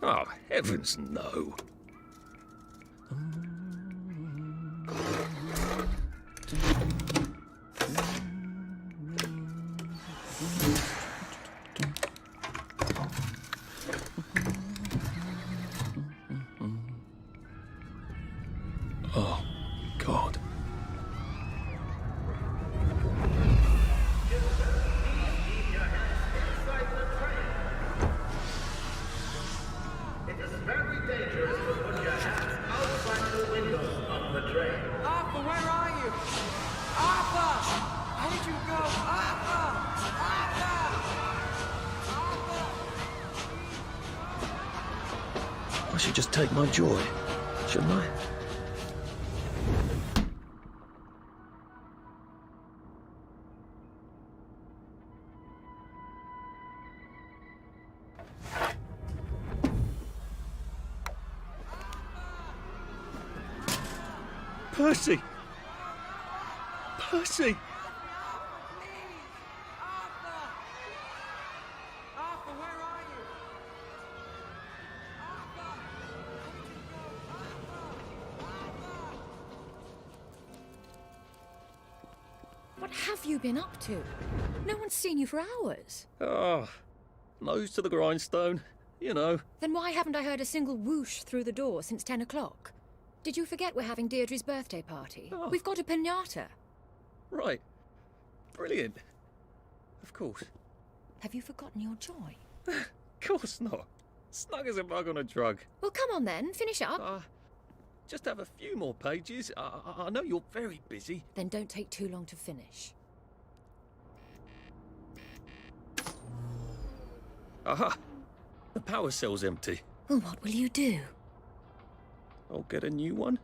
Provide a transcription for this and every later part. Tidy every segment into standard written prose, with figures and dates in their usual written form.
Oh, heavens no. Oh, God. It is very dangerous to put your hands outside the windows of the train. Arthur, where are you? Arthur! I need you to go! Arthur! Arthur! I should just take my joy, shouldn't I? Percy! Percy! Arthur! Arthur, where are you? Arthur! I need you to go! Arthur! What have you been up to? No one's seen you for hours. Ah, nose to the grindstone, you know. Then why haven't I heard a single whoosh through the door since 10 o'clock? Did you forget we're having Deirdre's birthday party? Oh. We've got a piñata. Right. Brilliant. Of course. Have you forgotten your joy? Of course not. Snug as a bug on a drug. Well, come on then, finish up. Just have a few more pages. I know you're very busy. Then don't take too long to finish. Aha! The power cell's empty. Well, what will you do? I'll get a new one.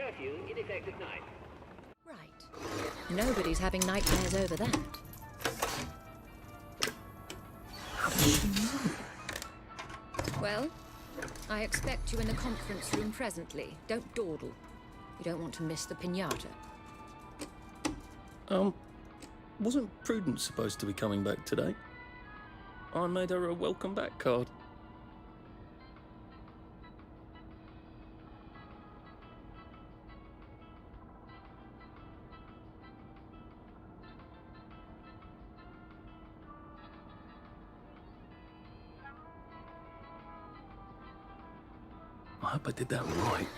curfew in effect at night. Right. Nobody's having nightmares over that. How does she know? Well, I expect you in the conference room presently. Don't dawdle. You don't want to miss the piñata. Wasn't Prudence supposed to be coming back today? I made her a welcome back card. I hope I did that right.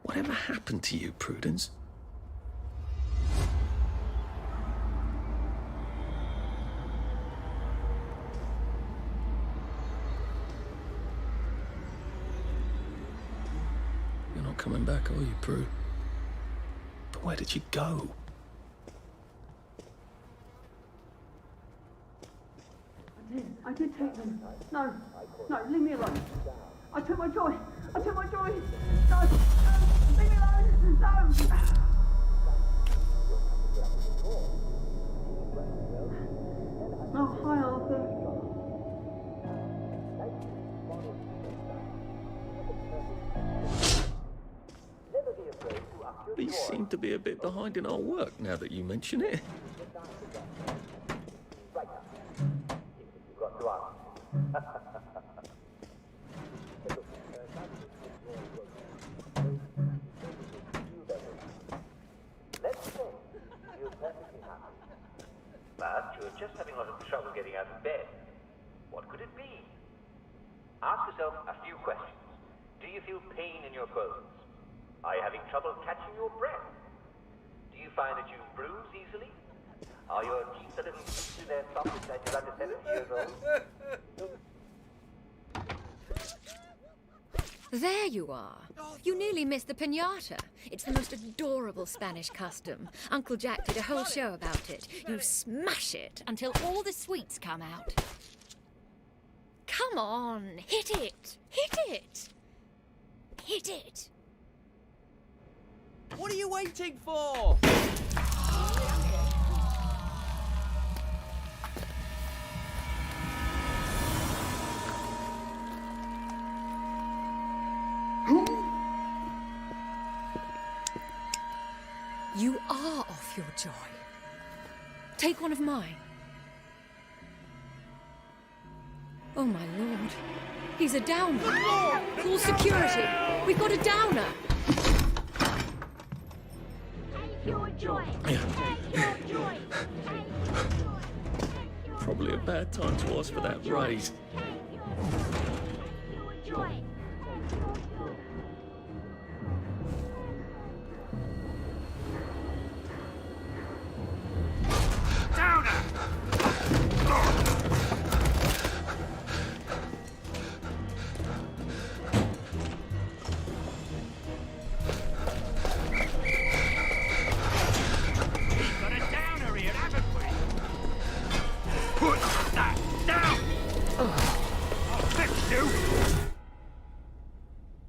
Whatever happened to you, Prudence? You're not coming back, are you, Prue? But where did you go? I did take them. No, leave me alone. I took my joy. No, leave me alone. No. Oh, hi, Arthur. We seem to be a bit behind in our work now that you mention it. But you're just having a lot of trouble getting out of bed. What could it be? Ask yourself a few questions. Do you feel pain in your bones? Are you having trouble catching your breath? Do you find that you bruise easily? Are your teeth a little loose in their sockets as you're under 70 years old? There you are. You nearly missed the piñata. It's the most adorable Spanish custom. Uncle Jack did a whole show about it. You smash it until all the sweets come out. Come on, hit it! Hit it! Hit it! What are you waiting for? You are off your joy. Take one of mine. Oh, my lord. He's a downer. Call security. We've got a downer. Take your joy. Take your joy. Take your joy. Probably a bad time to ask for that raise. Take your joy.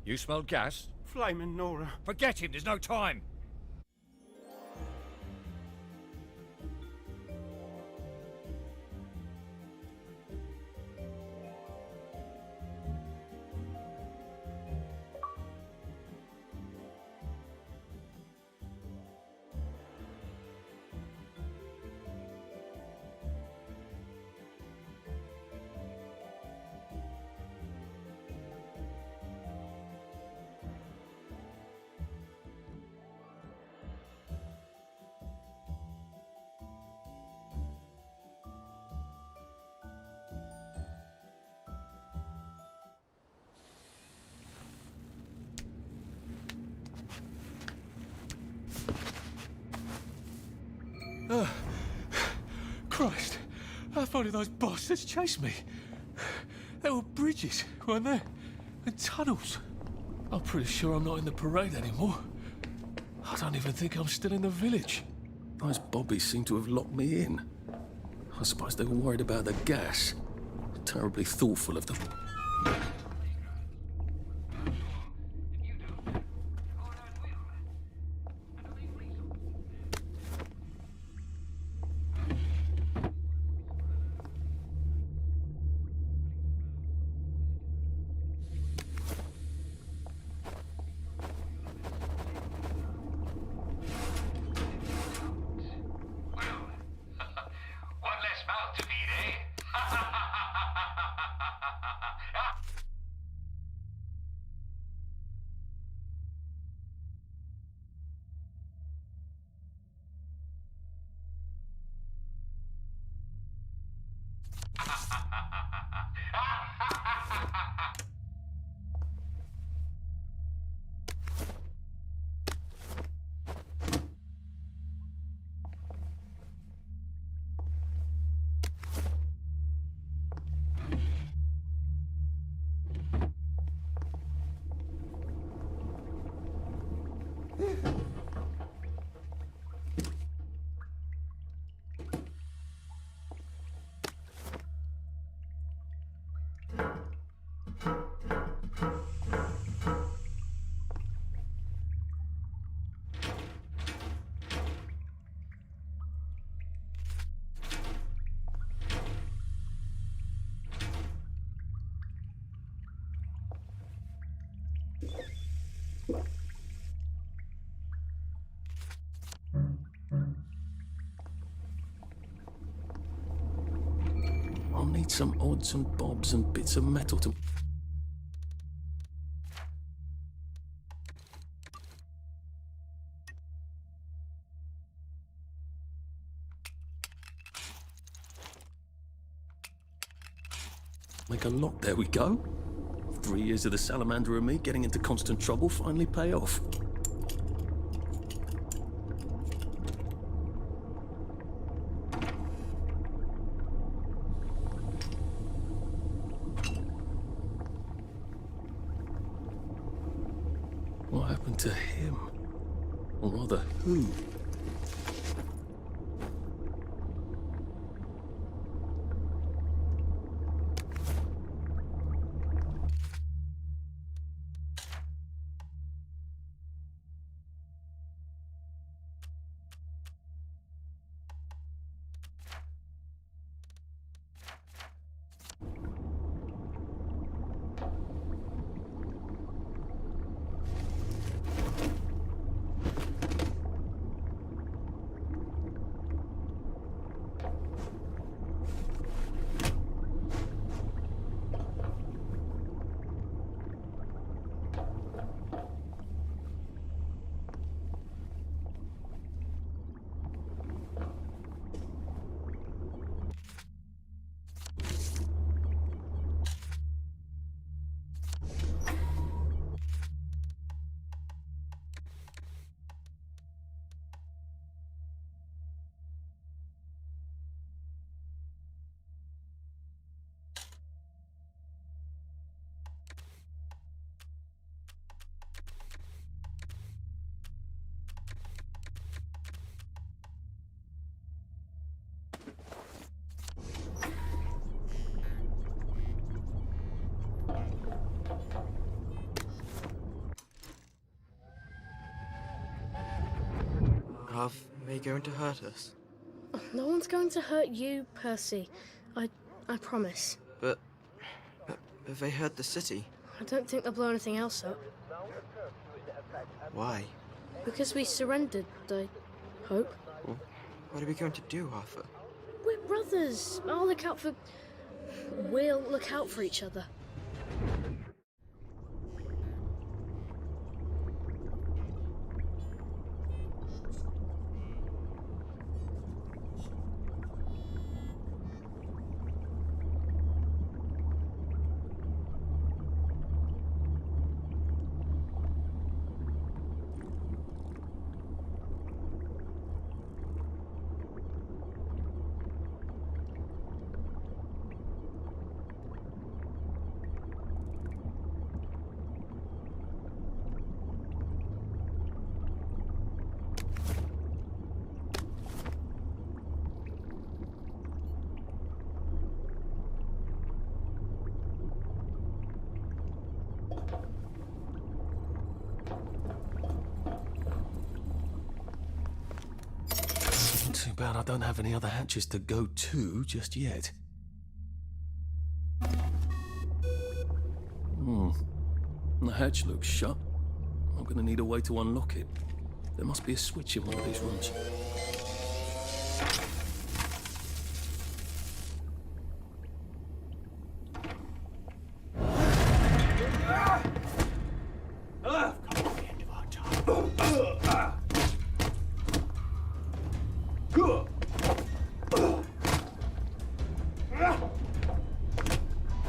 You smelled gas? Flaming Nora. Forget him, there's no time. Christ, how far did those bastards chase me? There were bridges, weren't there? And tunnels. I'm pretty sure I'm not in the parade anymore. I don't even think I'm still in the village. Those bobbies seem to have locked me in. I suppose they were worried about the gas. Terribly thoughtful of them. One less mouth to feed, eh? I'll need some odds and bobs and bits of metal to... make a lock. There we go. 3 years of the salamander and me getting into constant trouble finally pay off. What happened to him? Or rather, who? Are they going to hurt us? No one's going to hurt you, Percy. I promise. But have they hurt the city? I don't think they'll blow anything else up. Why? Because we surrendered, I hope. Well, what are we going to do, Arthur? We're brothers. We'll look out for each other. about I don't have any other hatches to go to just yet. The hatch looks shut. I'm gonna need a way to unlock it. There must be a switch in one of these rooms.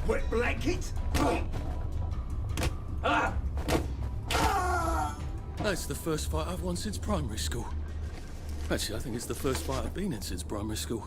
Wet blanket? That's the first fight I've won since primary school. Actually, I think it's the first fight I've been in since primary school.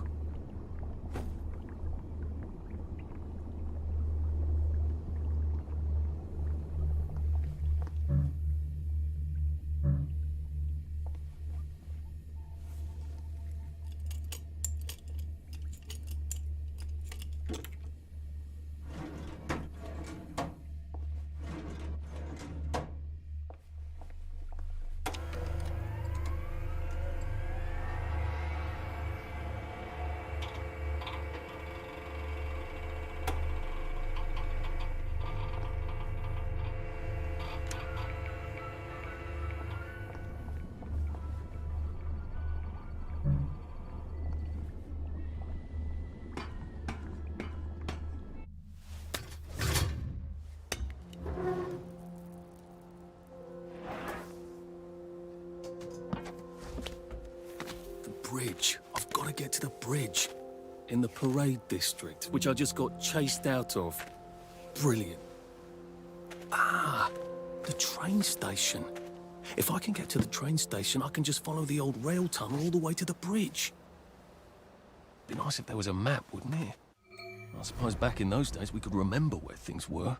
Bridge. I've got to get to the bridge. In the parade district, which I just got chased out of. Brilliant. Ah, the train station. If I can get to the train station, I can just follow the old rail tunnel all the way to the bridge. Be nice if there was a map, wouldn't it? I suppose back in those days we could remember where things were.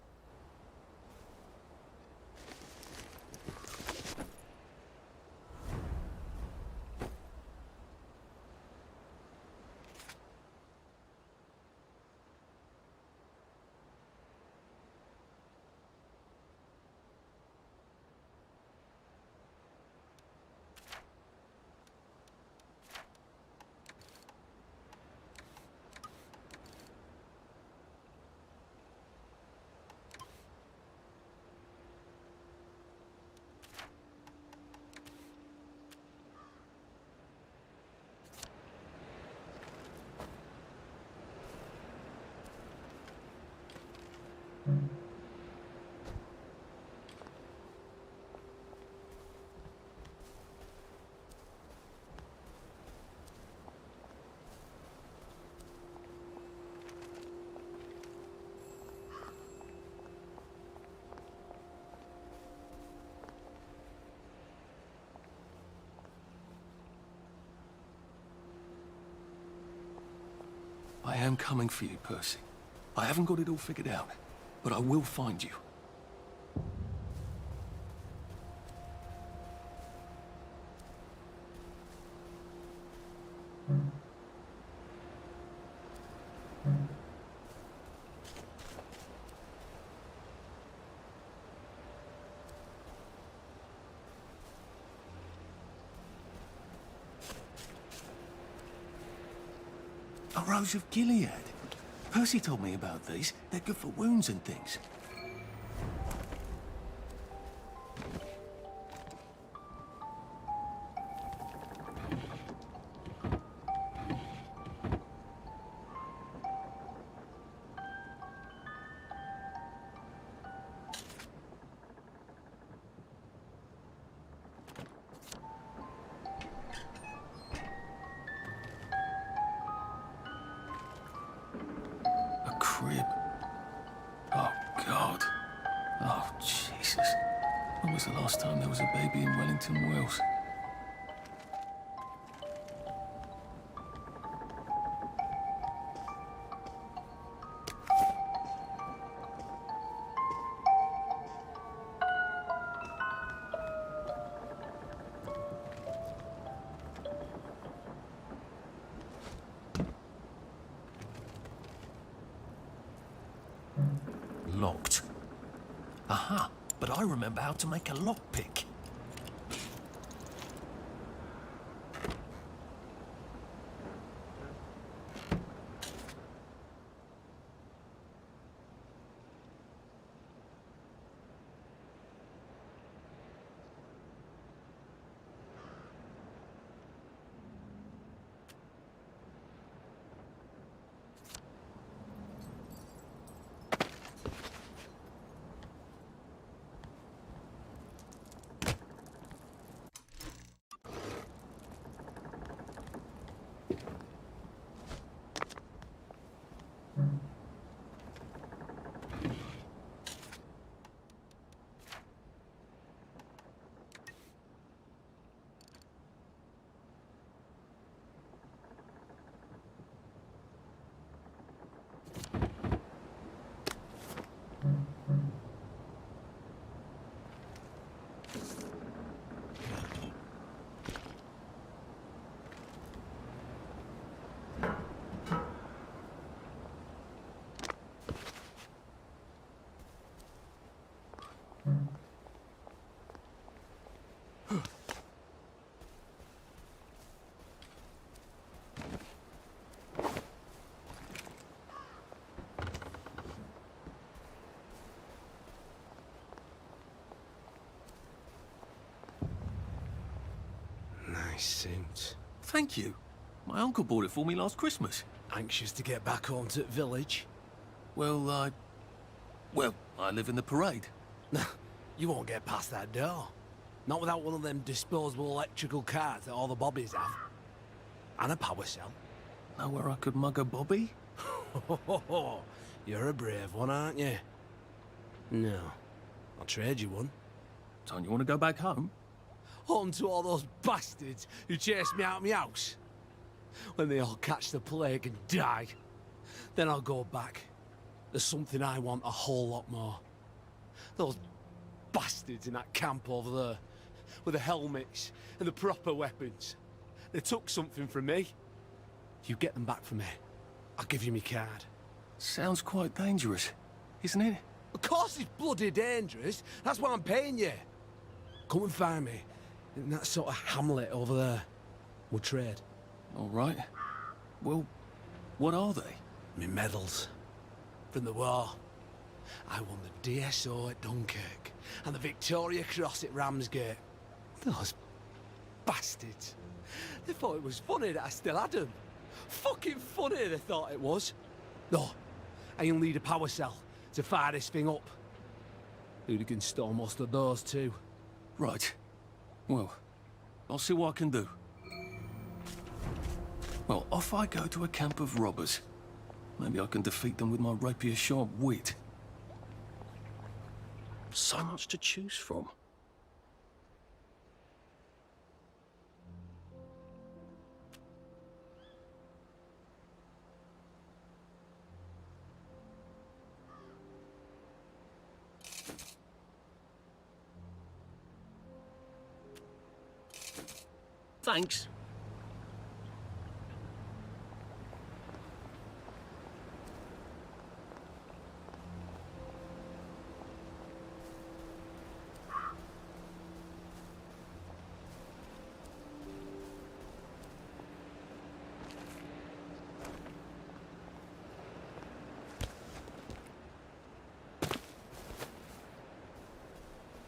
I am coming for you, Percy. I haven't got it all figured out, but I will find you. A Rose of Gilead. Percy told me about these. They're good for wounds and things. Crib. Oh, God. Oh, Jesus. When was the last time there was a baby in Wellington, Wales? Locked. Aha, but I remember how to make a lockpick. Nice suit. Thank you. My uncle bought it for me last Christmas. Anxious to get back home to the village? Well, I live in the parade. You won't get past that door. Not without one of them disposable electrical cars that all the bobbies have. And a power cell. Know where I could mug a bobby? You're a brave one, aren't you? No. I'll trade you one. Don't you want to go back home? Home to all those bastards who chased me out of my house. When they all catch the plague and die, then I'll go back. There's something I want a whole lot more. Those bastards in that camp over there, with the helmets and the proper weapons. They took something from me. You get them back for me. I'll give you my card. Sounds quite dangerous, isn't it? Of course it's bloody dangerous. That's why I'm paying you. Come and find me in that sort of hamlet over there. We'll trade. All right. Well, what are they? Me medals. From the war. I won the DSO at Dunkirk and the Victoria Cross at Ramsgate. Those bastards. They thought it was funny that I still had them. Fucking funny they thought it was. No, I'll need a power cell to fire this thing up. Hooligans stole most of those too. Right. Well, I'll see what I can do. Well, off I go to a camp of robbers. Maybe I can defeat them with my rapier-sharp wit. So much to choose from. Thanks.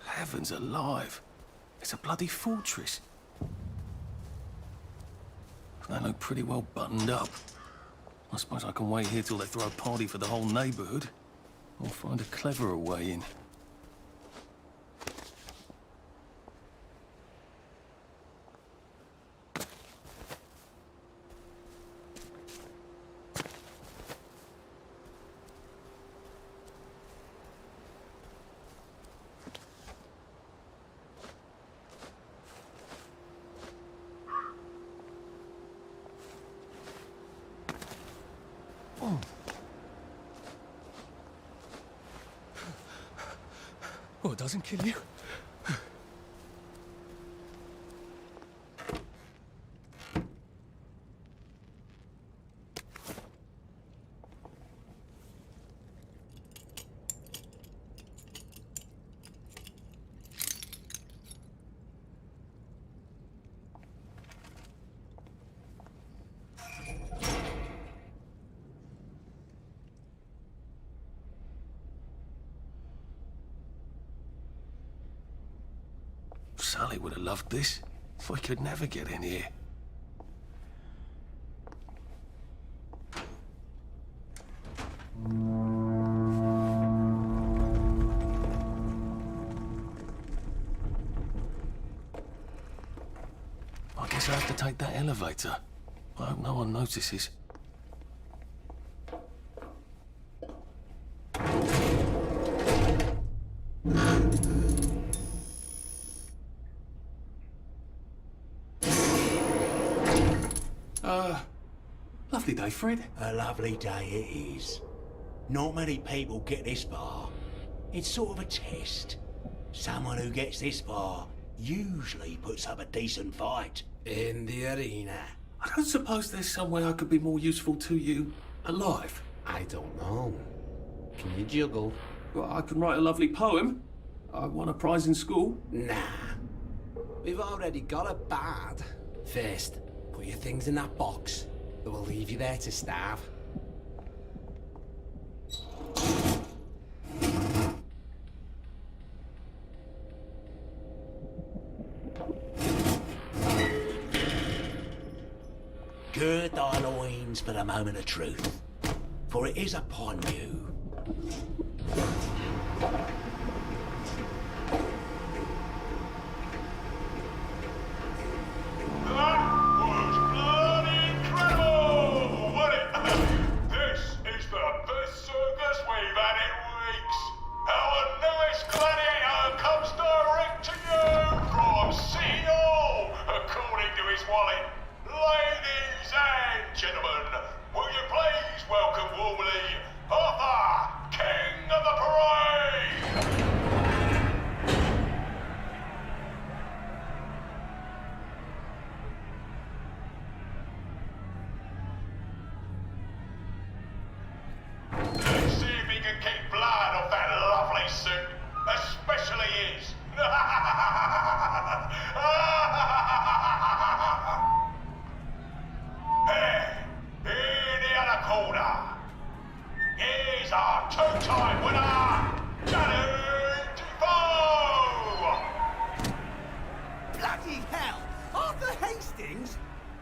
Heavens alive. It's a bloody fortress. They look pretty well buttoned up. I suppose I can wait here till they throw a party for the whole neighborhood. Or find a cleverer way in. Oh, it doesn't kill you. Sally would have loved this. We could never get in here. I guess I have to take that elevator. I hope no one notices. Lovely day, Fred. A lovely day it is. Not many people get this far. It's sort of a test. Someone who gets this far usually puts up a decent fight. In the arena. I don't suppose there's some way I could be more useful to you alive. I don't know. Can you juggle? Well, I can write a lovely poem. I won a prize in school. Nah. We've already got a bard. First, put your things in that box. That will leave you there to starve. gird thy loins for the moment of truth, for it is upon you.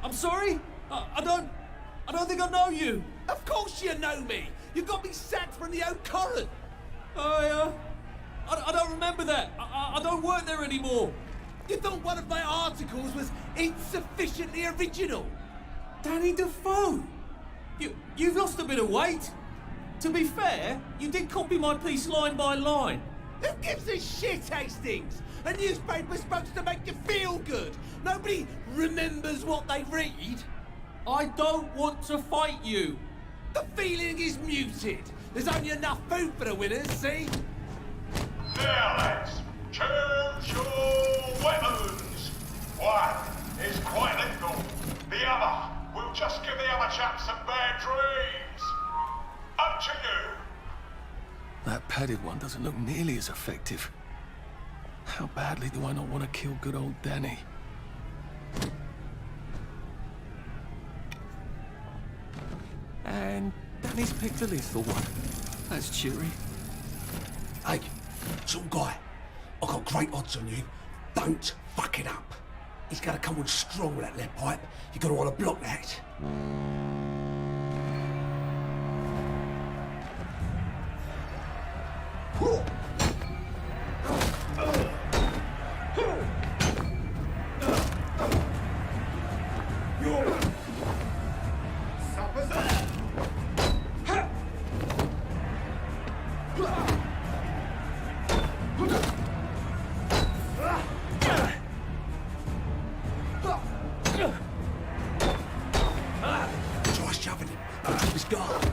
I'm sorry? I don't think I know you. Of course you know me. You got me sacked from the Old Current. I don't remember that. I don't work there anymore. You thought one of my articles was insufficiently original? Danny Defoe? You've lost a bit of weight. To be fair, you did copy my piece line by line. Who gives a shit, Hastings? A newspaper's supposed to make you feel good. Nobody remembers what they read. I don't want to fight you. The feeling is muted. There's only enough food for the winners, see? Now, lads, choose your weapons. One is quite lethal. The other will just give the other chap some bad dreams. Up to you. That padded one doesn't look nearly as effective. How badly do I not want to kill good old Danny? And Danny's picked the lethal one. That's cheery. Hey, some guy, I've got great odds on you. Don't fuck it up. He's gonna come on strong with that lead pipe. You're gonna want to block that. Try shoving him. Keep his guard.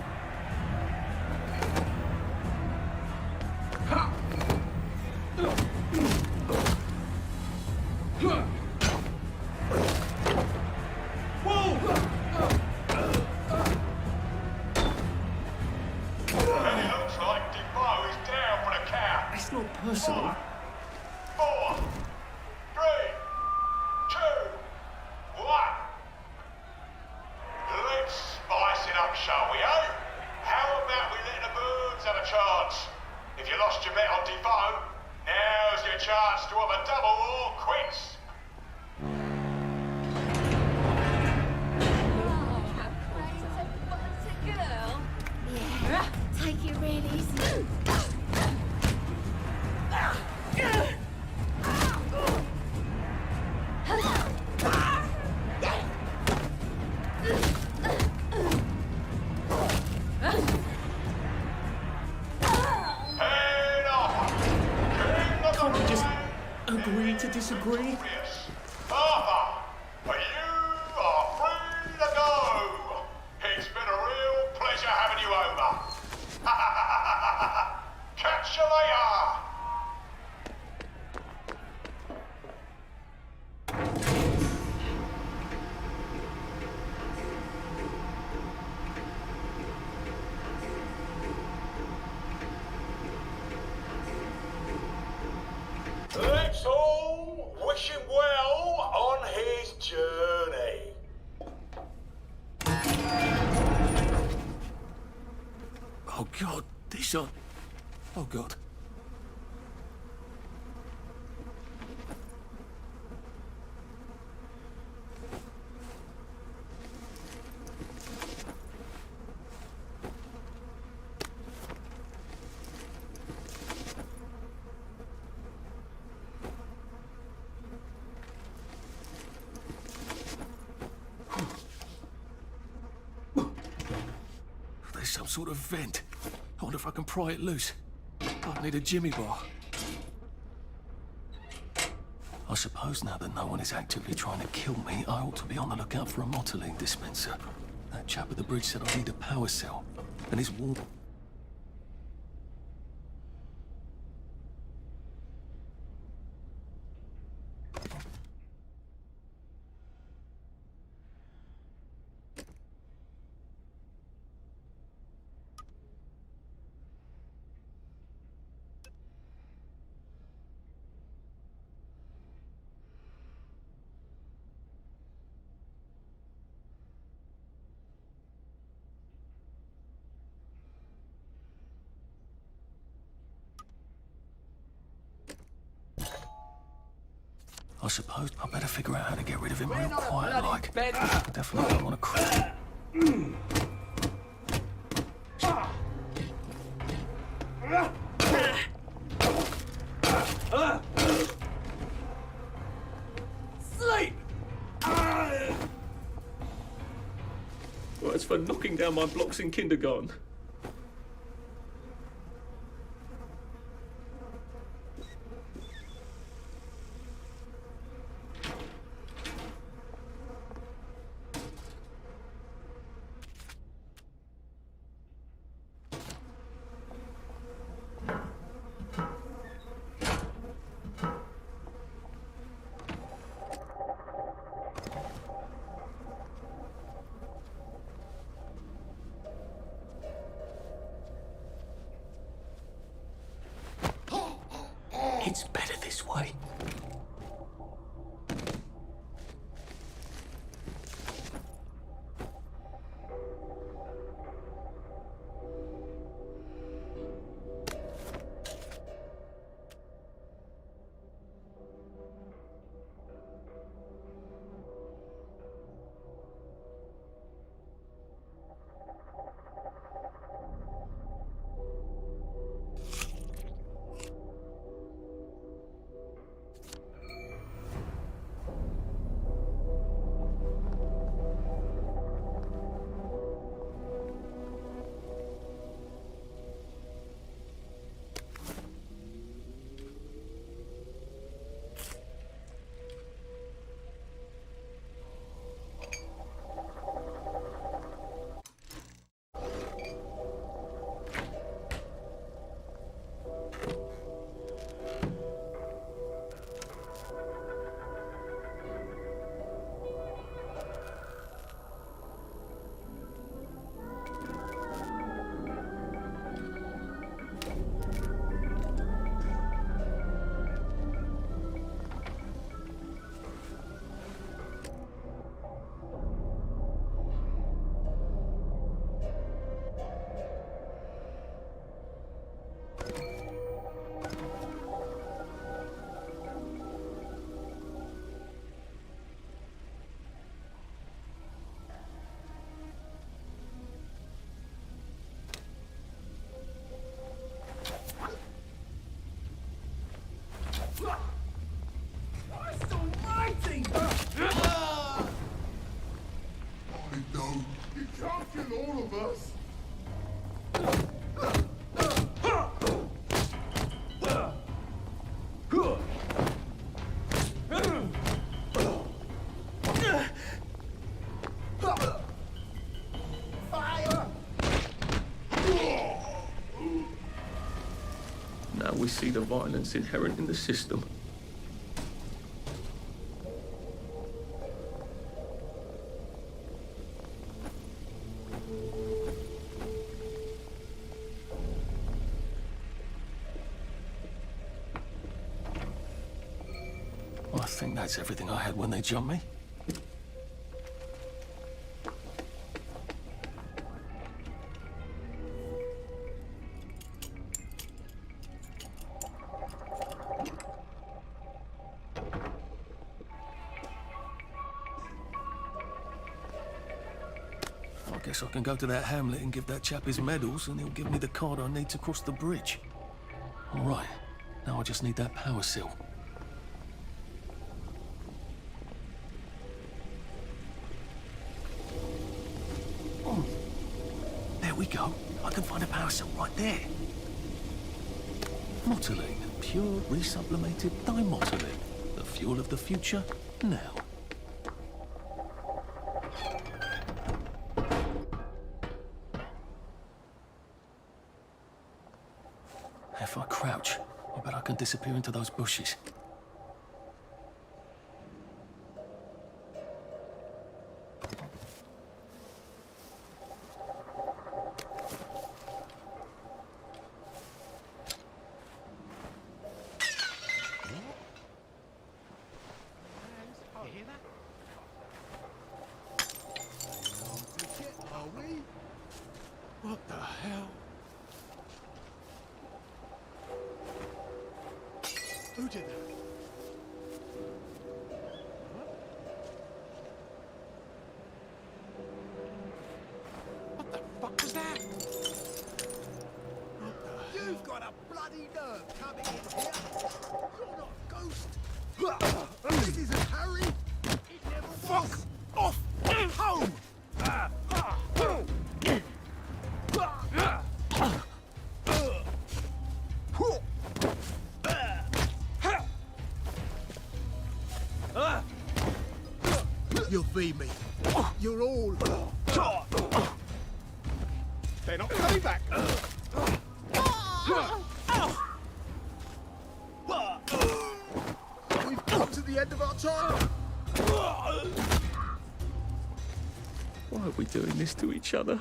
Personal. 4, 3, 2, 1. Let's spice it up, shall we, eh? How about we let the birds have a chance? If you lost your bet on Defoe, now's your chance to have a double or quits. Yeah, take it really easy. Can't we just agree to disagree? Arthur, you are free to go. It's been a real pleasure having you over. Catch you later. Let's all wish him well on his journey. Oh God, these are... Oh God. there's some sort of vent. I wonder if I can pry it loose. I'd need a jimmy bar. I suppose now that no one is actively trying to kill me, I ought to be on the lookout for a Motoline dispenser. That chap at the bridge said I need a power cell, and his wall... I suppose I better figure out how to get rid of him real quiet like. I definitely don't want to cry. Sleep! Well, it's for knocking down my blocks in kindergarten. It's better this way. Now we see the violence inherent in the system. I think that's everything I had when they jumped me. I guess I can go to that hamlet and give that chap his medals, and he'll give me the card I need to cross the bridge. All right, now I just need that power cell. Oh, there we go. precursor right there. Motoline, pure resublimated dimotoline. The fuel of the future, now. If I crouch, I bet I can disappear into those bushes. What the hell? Who did that? What the fuck was that? You've got a bloody nerve coming in here. You're not a ghost. This isn't Harry. It never was. Fuck off! Home! You'll feed me. You're all. They're not coming back! We've come to the end of our time. Why are we doing this to each other?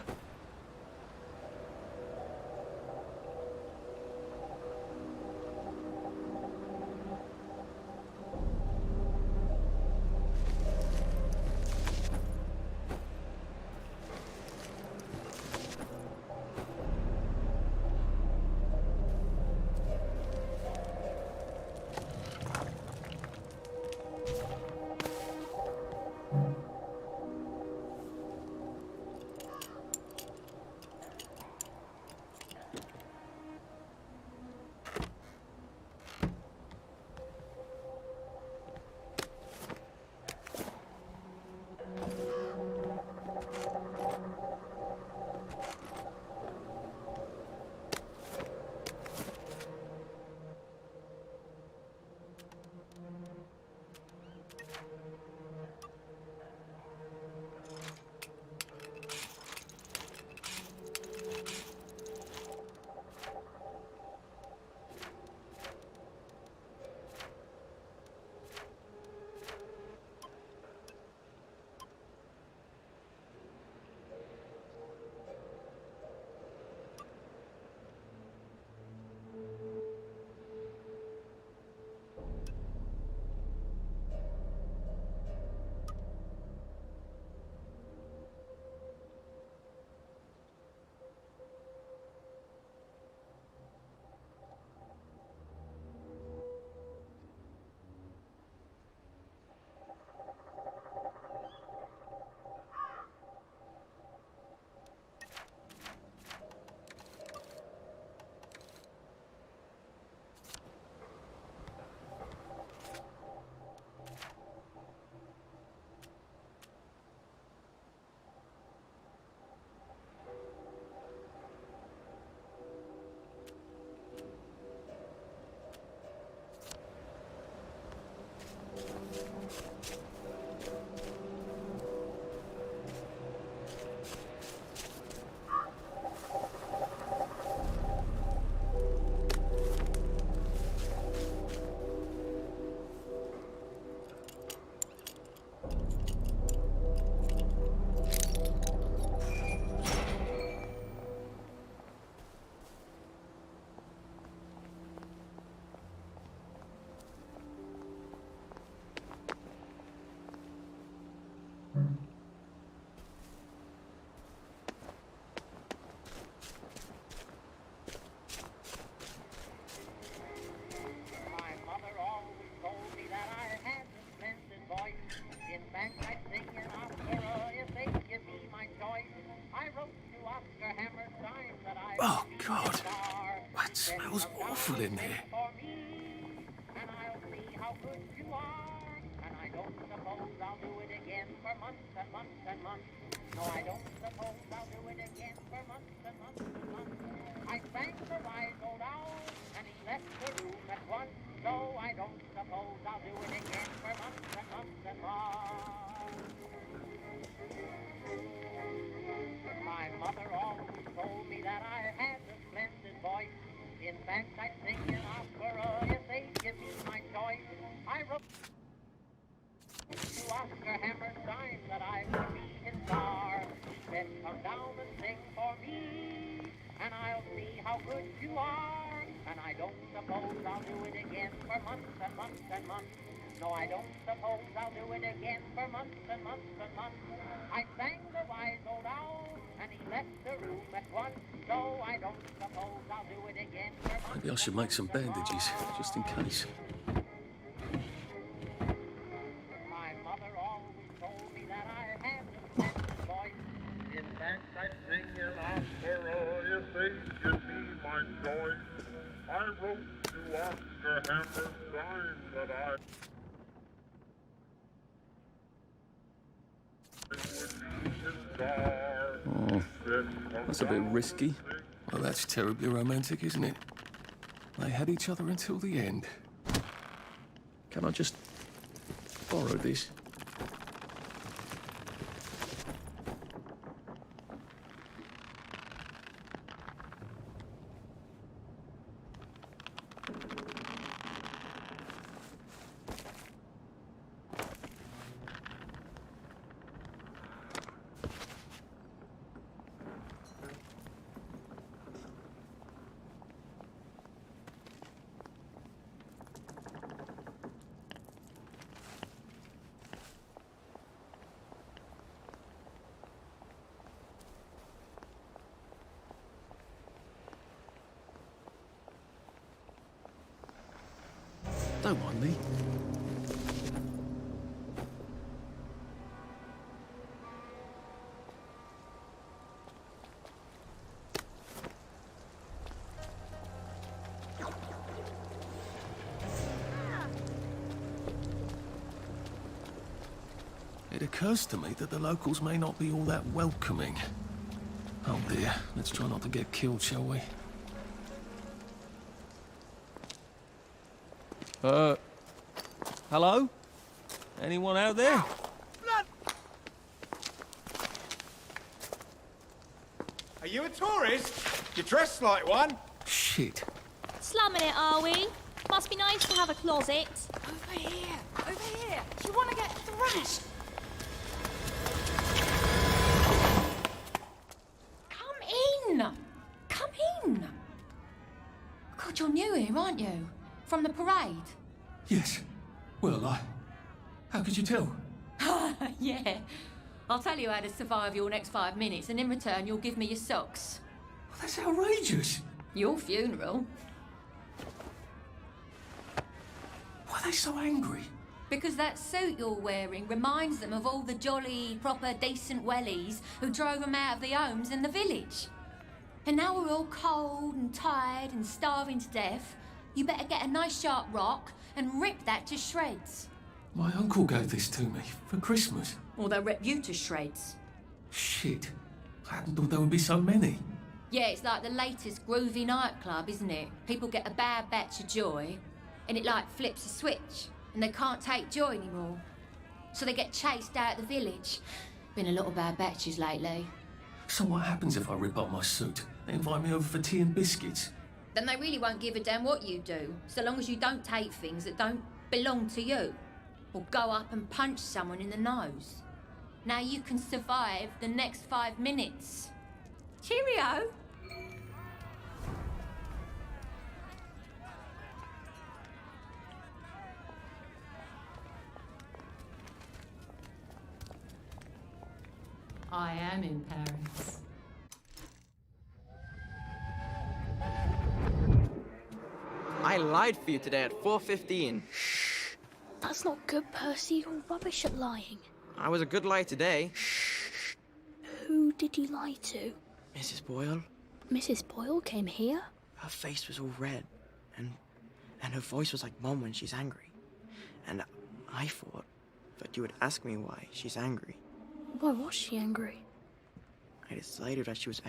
Oh, God. That smells awful in here. I don't suppose I'll do it again for months and months and months. No, I don't suppose I'll do it again for months and months and months. I sang the wise old owl, and he left the room at once. So I don't suppose I'll do it again for months and months and months. My mother always told me that I had a splendid voice. In fact, I sing an opera if they give me my choice. I wrote to Oscar Hammerstein that I would be his star. He said, come down and sing for me, and I'll see how good you are. And I don't suppose I'll do it again for months and months and months. No, I don't suppose I'll do it again for months and months and months. I sang the wise old owl, and he left the room at once. So I don't suppose I'll do it again for months. Maybe I should make some bandages, just in case. My mother always told me that I had a splendid voice. In fact, I sing an opera if they give me my choice. I wrote to Oscar Hammerstein that I would be his star. Oh, that's a bit risky. Well, that's terribly romantic, isn't it? They had each other until the end. Can I just borrow this? Don't mind me. It occurs to me that the locals may not be all that welcoming. Oh dear, let's try not to get killed, shall we? Hello? Anyone out there? Are you a tourist? You're dressed like one. Shit. Slumming it, are we? Must be nice to have a closet. Over here! Over here! You want to get thrashed? Come in! Come in! God, you're new here, aren't you? From the parade? Yes. Well, how could you tell? Yeah. I'll tell you how to survive your next 5 minutes, and in return, you'll give me your socks. Well, that's outrageous. Your funeral. Why are they so angry? Because that suit you're wearing reminds them of all the jolly, proper, decent wellies who drove them out of their homes in the village. And now we're all cold and tired and starving to death. You better get a nice sharp rock and rip that to shreds. My uncle gave this to me for Christmas. Or they'll rip you to shreds. Shit. I hadn't thought there would be so many. Yeah, it's like the latest groovy nightclub, isn't it? People get a bad batch of joy, and it like flips a switch, and they can't take joy anymore. So they get chased out of the village. Been a lot of bad batches lately. So what happens if I rip up my suit? They invite me over for tea and biscuits. Then they really won't give a damn what you do, so long as you don't take things that don't belong to you. Or go up and punch someone in the nose. Now you can survive the next 5 minutes. Cheerio! I am in Paris. I lied for you today at 4:15. That's not good, Percy. You're rubbish at lying. I was a good liar today. Who did you lie to? Mrs. Boyle, Mrs. Boyle came here? her face was all red, and her voice was like Mom when she's angry. And I thought Thought you would ask me why she's angry. Why was she angry? I decided that she was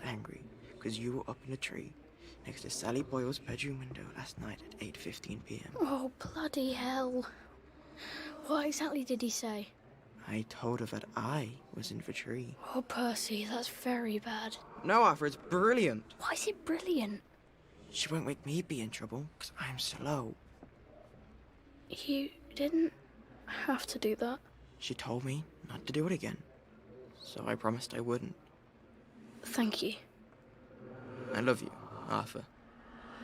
angry because you were up in the tree next to Sally Boyle's bedroom window last night at 8:15 p.m. Oh, bloody hell. What exactly did he say? I told her that I was in the tree. Oh, Percy, that's very bad. No, Arthur, it's brilliant. Why is it brilliant? She won't make me be in trouble because I'm slow. You didn't have to do that. She told me not to do it again, so I promised I wouldn't. Thank you. I love you, Arthur.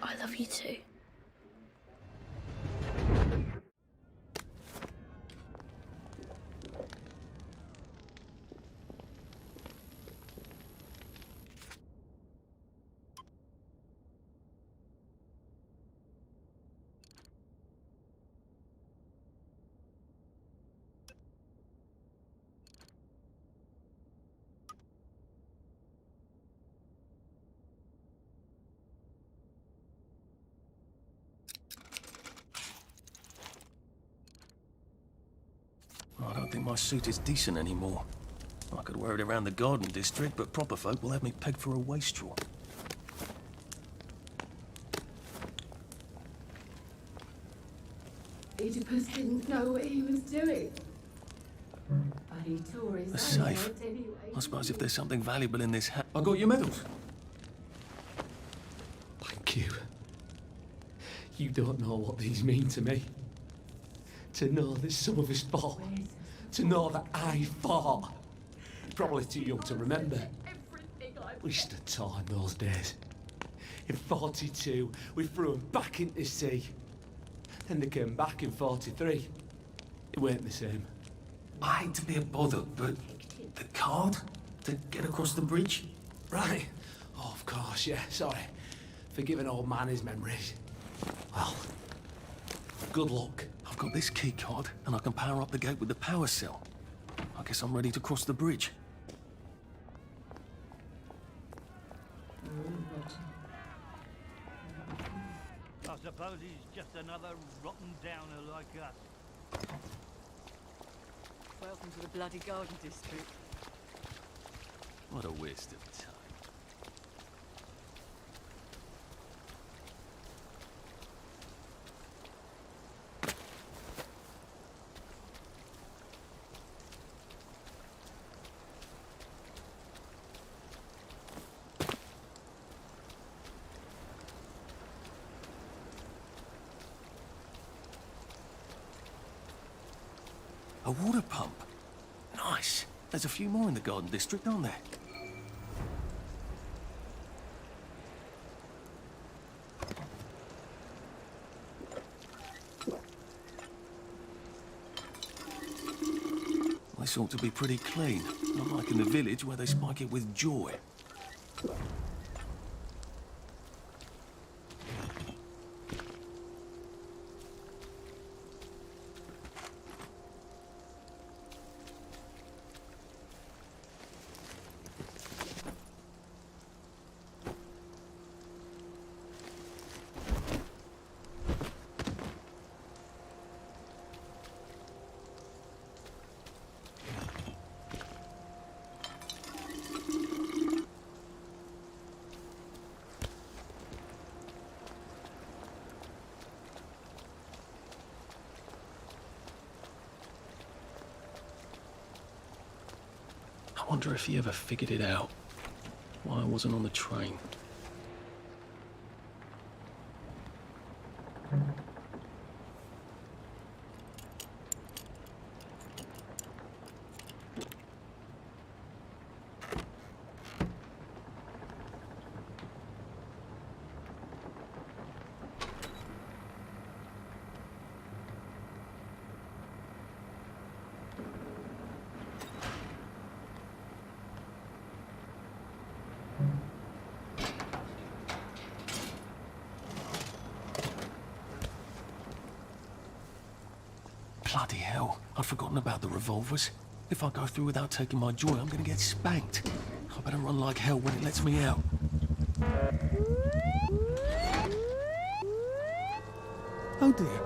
I love you too. I don't think my suit is decent anymore. I could wear it around the garden district, but proper folk will have me pegged for a wastrel. Oedipus didn't know what he was doing. But he tore his A own safe. out anyway. I suppose if there's something valuable in this hat... I got your medals. Thank you. You don't know what these mean to me. To know that some of us fought. To know that I fought. Probably too young to remember. We stood tall in those days. In 42, we threw them back into the sea. Then they came back in 43. It weren't the same. I hate to be a bother, but the card to get across the bridge? Right. Oh, of course, yeah, sorry. Forgive an old man his memories. Well, good luck. I've got this key card, and I can power up the gate with the power cell. I guess I'm ready to cross the bridge. I suppose he's just another rotten downer like us. Welcome to the bloody garden district. What a waste of time. A water pump. Nice. There's a few more in the garden district, aren't there? This ought to be pretty clean. Not like in the village where they spike it with joy. I wonder if he ever figured it out. Why I wasn't on the train. Bloody hell, I'd forgotten about the revolvers. If I go through without taking my joy, I'm gonna get spanked. I better run like hell when it lets me out. Oh dear.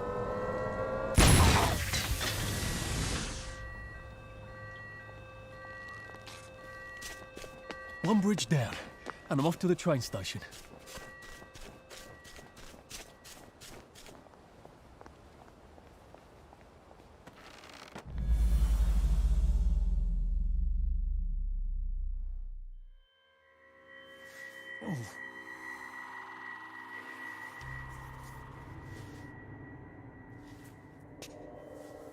One bridge down, and I'm off to the train station.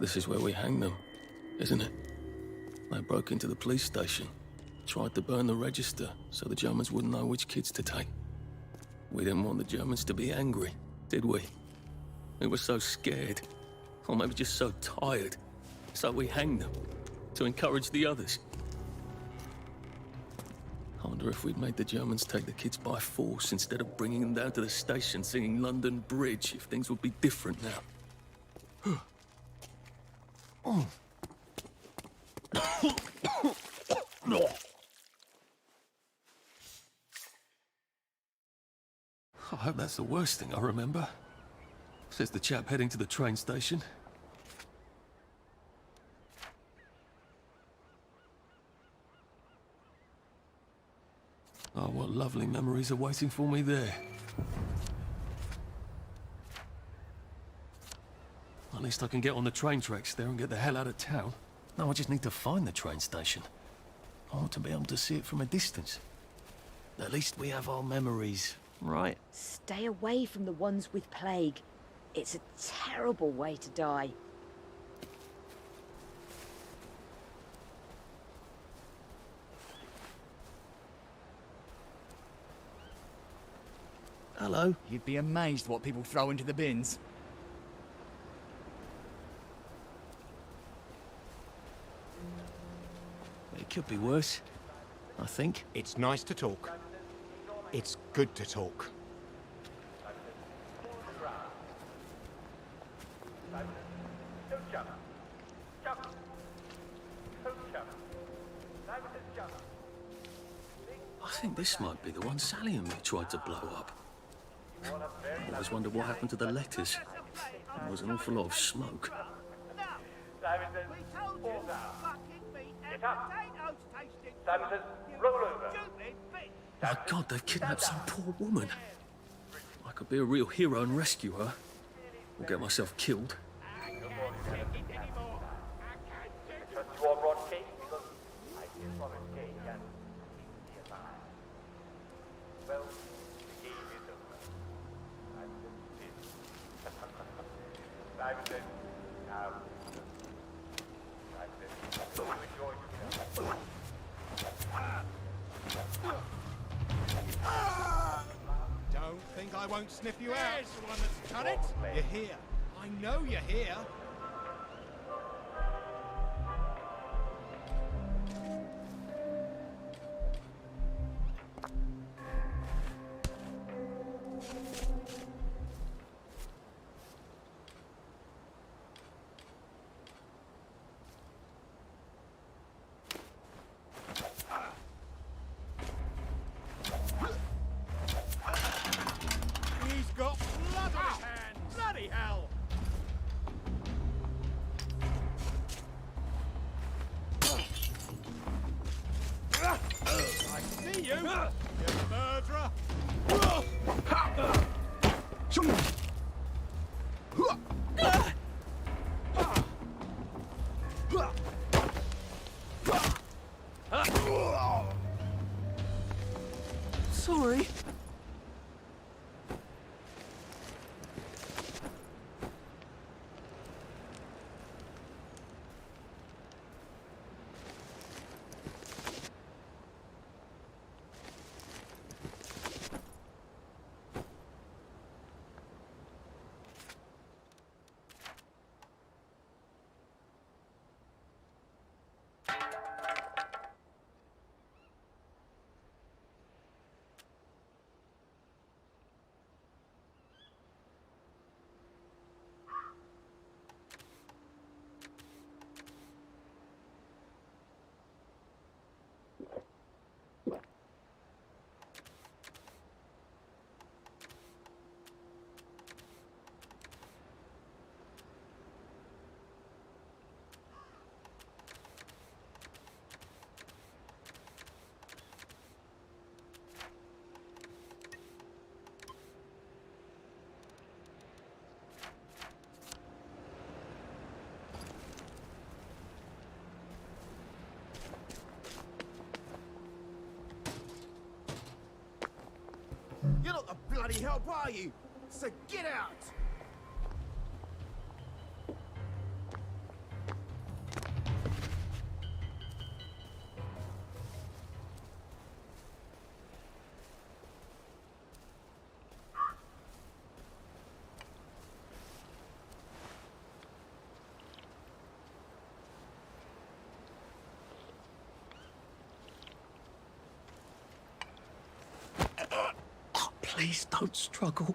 This is where we hang them, isn't it? They broke into the police station, tried to burn the register so the Germans wouldn't know which kids to take. We didn't want the Germans to be angry, did we? We were so scared, or maybe just so tired, so we hanged them to encourage the others. I wonder if we'd made the Germans take the kids by force instead of bringing them down to the station singing London Bridge, if things would be different now. Oh. I hope that's the worst thing I remember, says the chap heading to the train station. Oh, what lovely memories are waiting for me there. At least I can get on the train tracks there and get the hell out of town. Now I just need to find the train station. I want to be able to see it from a distance. At least we have our memories, right? Stay away from the ones with plague. It's a terrible way to die. Hello. You'd be amazed what people throw into the bins. It could be worse, I think. It's nice to talk. It's good to talk. I think this might be the one Sally and me tried to blow up. I always wondered what happened to the letters. There was an awful lot of smoke. My God, they've kidnapped some poor woman. I could be a real hero and rescue her, or get myself killed. Don't think I won't sniff you out. There's the one that's done it. You're here. I know you're here. He's got blood on his hands. Bloody hell. I see you, you murderer. Sorry. bloody help are you? So get out! Please don't struggle.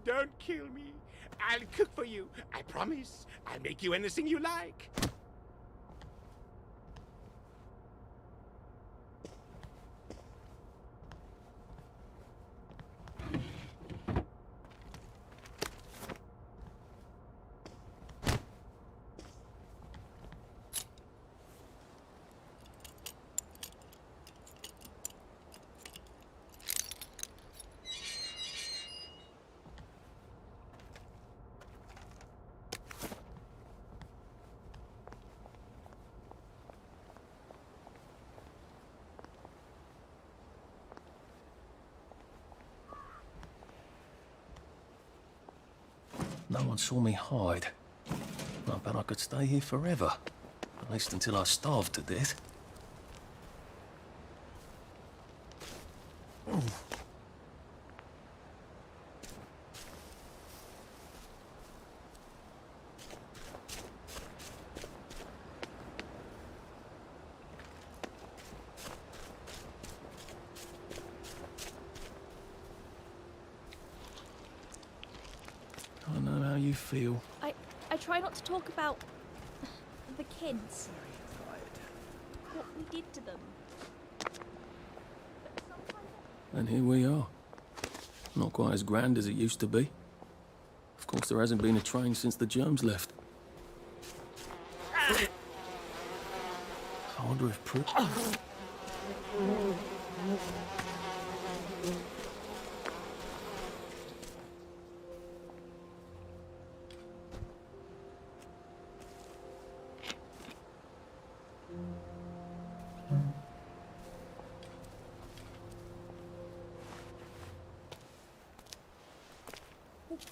Don't kill me. I'll cook for you. I promise. I'll make you anything you like. No one saw me hide. I bet I could stay here forever. At least until I starved to death. I know how you feel. I try not to talk about the kids. What we did to them. And here we are. Not quite as grand as it used to be. Of course, there hasn't been a train since the germs left. I wonder if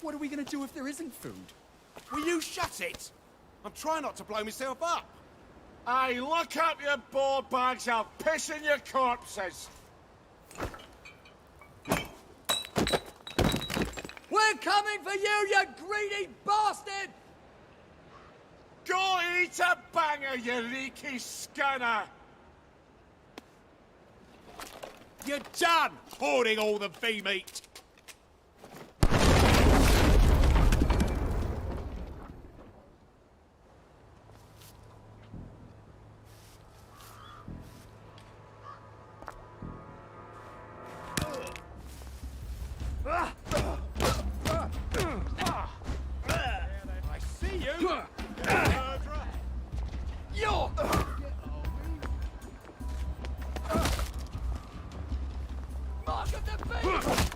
What are we going to do if there isn't food? Will you shut it? I'm trying not to blow myself up. Hey, look up your board bags, I'll piss in your corpses. We're coming for you, you greedy bastard! Go eat a banger, you leaky scunner! You're done hoarding all the bee meat. I see you. Mark of the beast!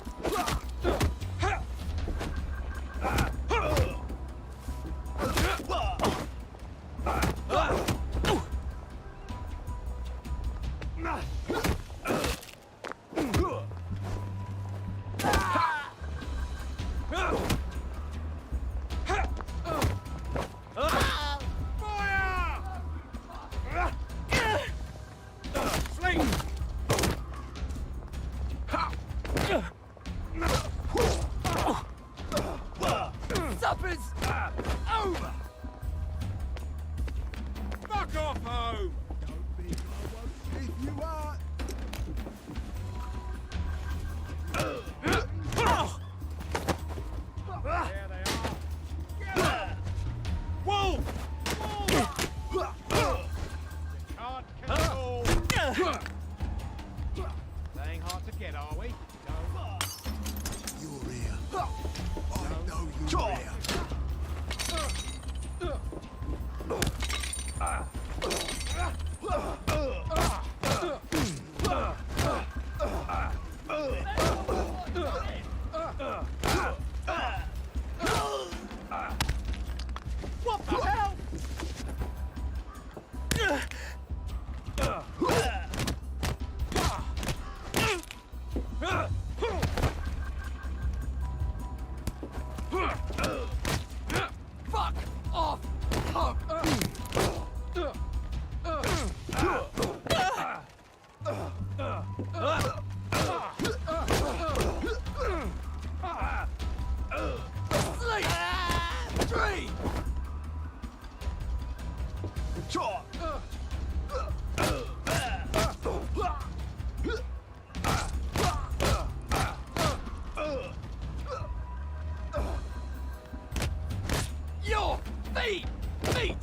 Meat! Meat!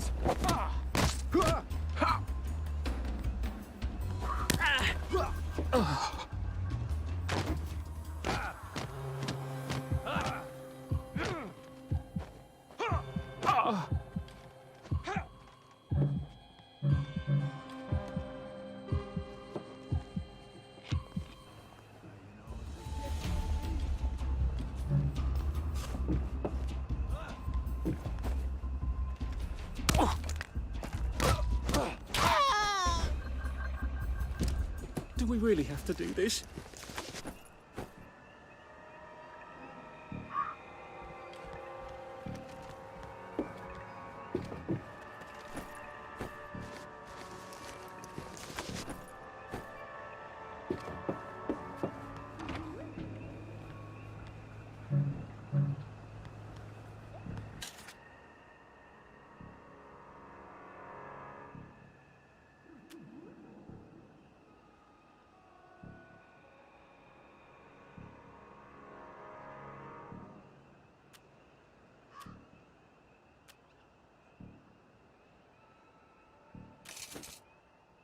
Do we really have to do this?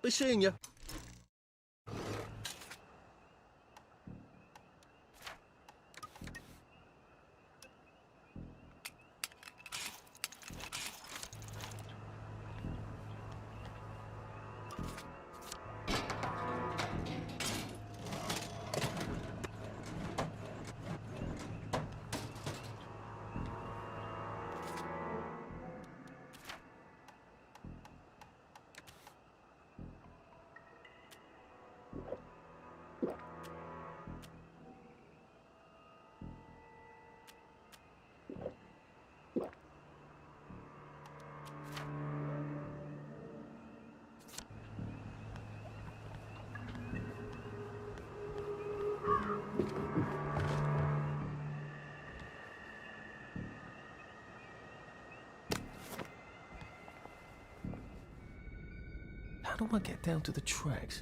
Be seeing you. How do I get down to the tracks?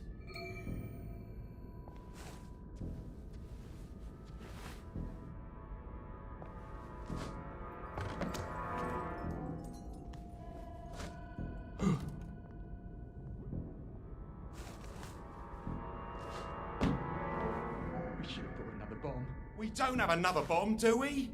We should have brought another bomb. We don't have another bomb, do we?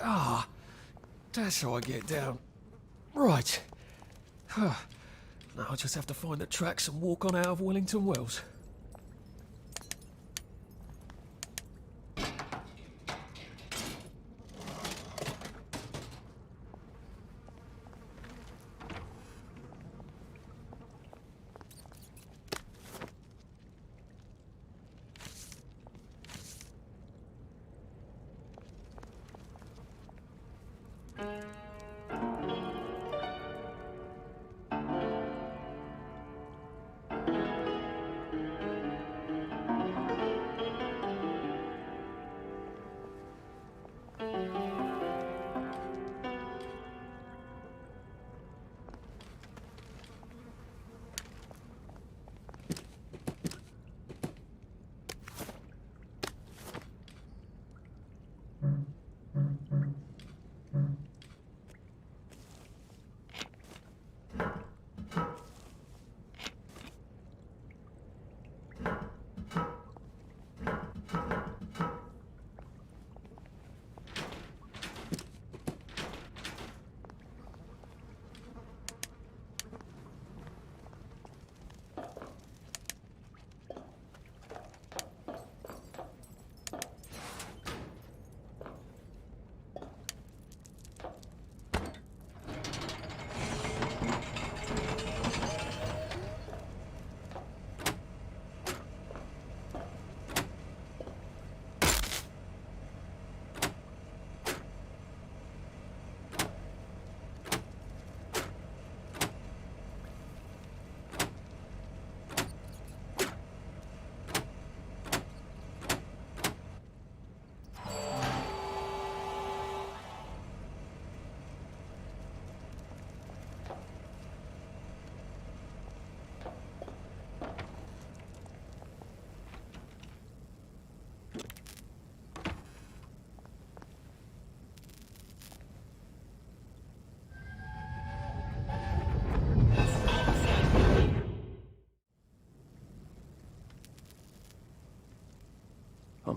Ah, that's how I get down. Right. Now I just have to find the tracks and walk on out of Wellington Wells.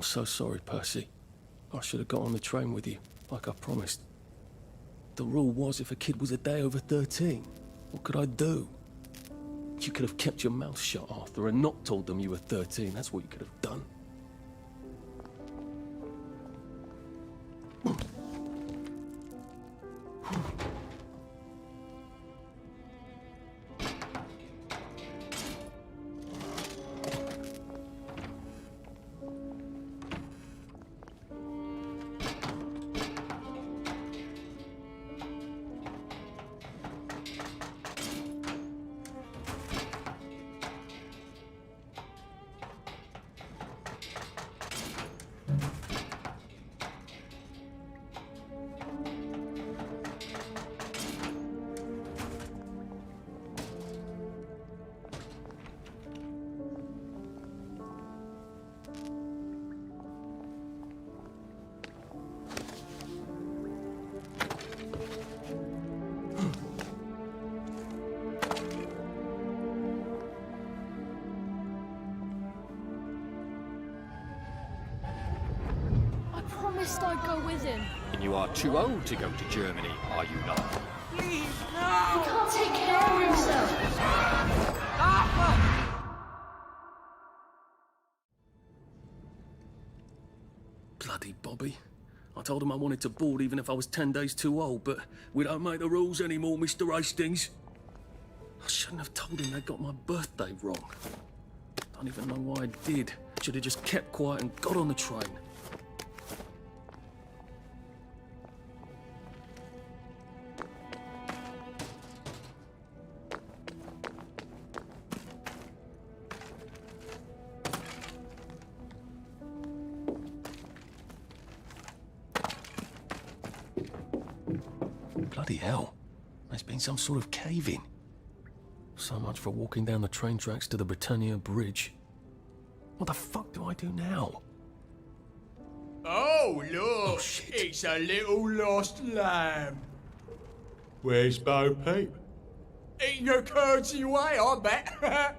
I'm so sorry, Percy. I should have got on the train with you, like I promised. The rule was if a kid was a day over 13, what could I do? You could have kept your mouth shut, Arthur, and not told them you were 13. That's what you could have done. Promised I'd go with him. You are too old to go to Germany, are you not? Please, no! He can't take care of himself. Bloody Bobby. I told him I wanted to board even if I was 10 days too old, but we don't make the rules anymore, Mr. Hastings. I shouldn't have told him they got my birthday wrong. Don't even know why I did. Should have just kept quiet and got on the train. Bloody hell. There's been some sort of cave-in. So much for walking down the train tracks to the Britannia Bridge. What the fuck do I do now? Oh, look! It's a little lost lamb. Where's Bo Peep? Eating your curdsy way, I bet.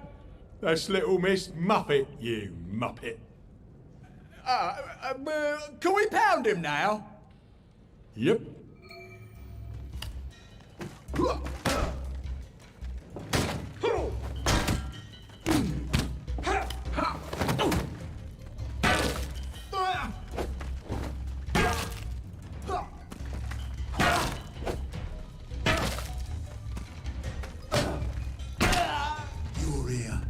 That's little Miss Muppet, you muppet. Can we pound him now? Yep. You're here.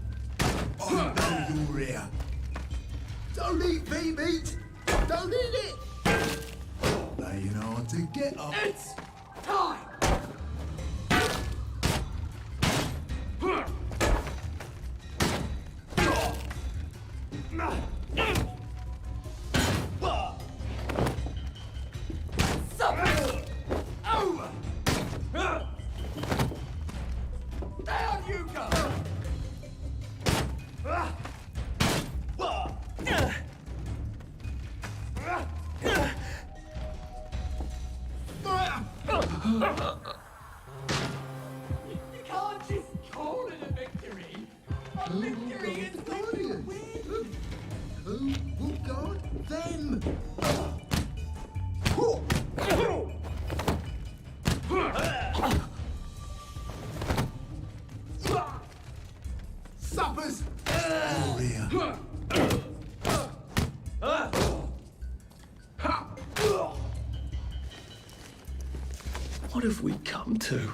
I know you're here. Don't eat meat. Don't eat it. Laying hard to get up. It's time! Down you go! You can't just call it a victory. A victory is when you win. Who? Who God? Them. Suppers. You're here. What have we come to?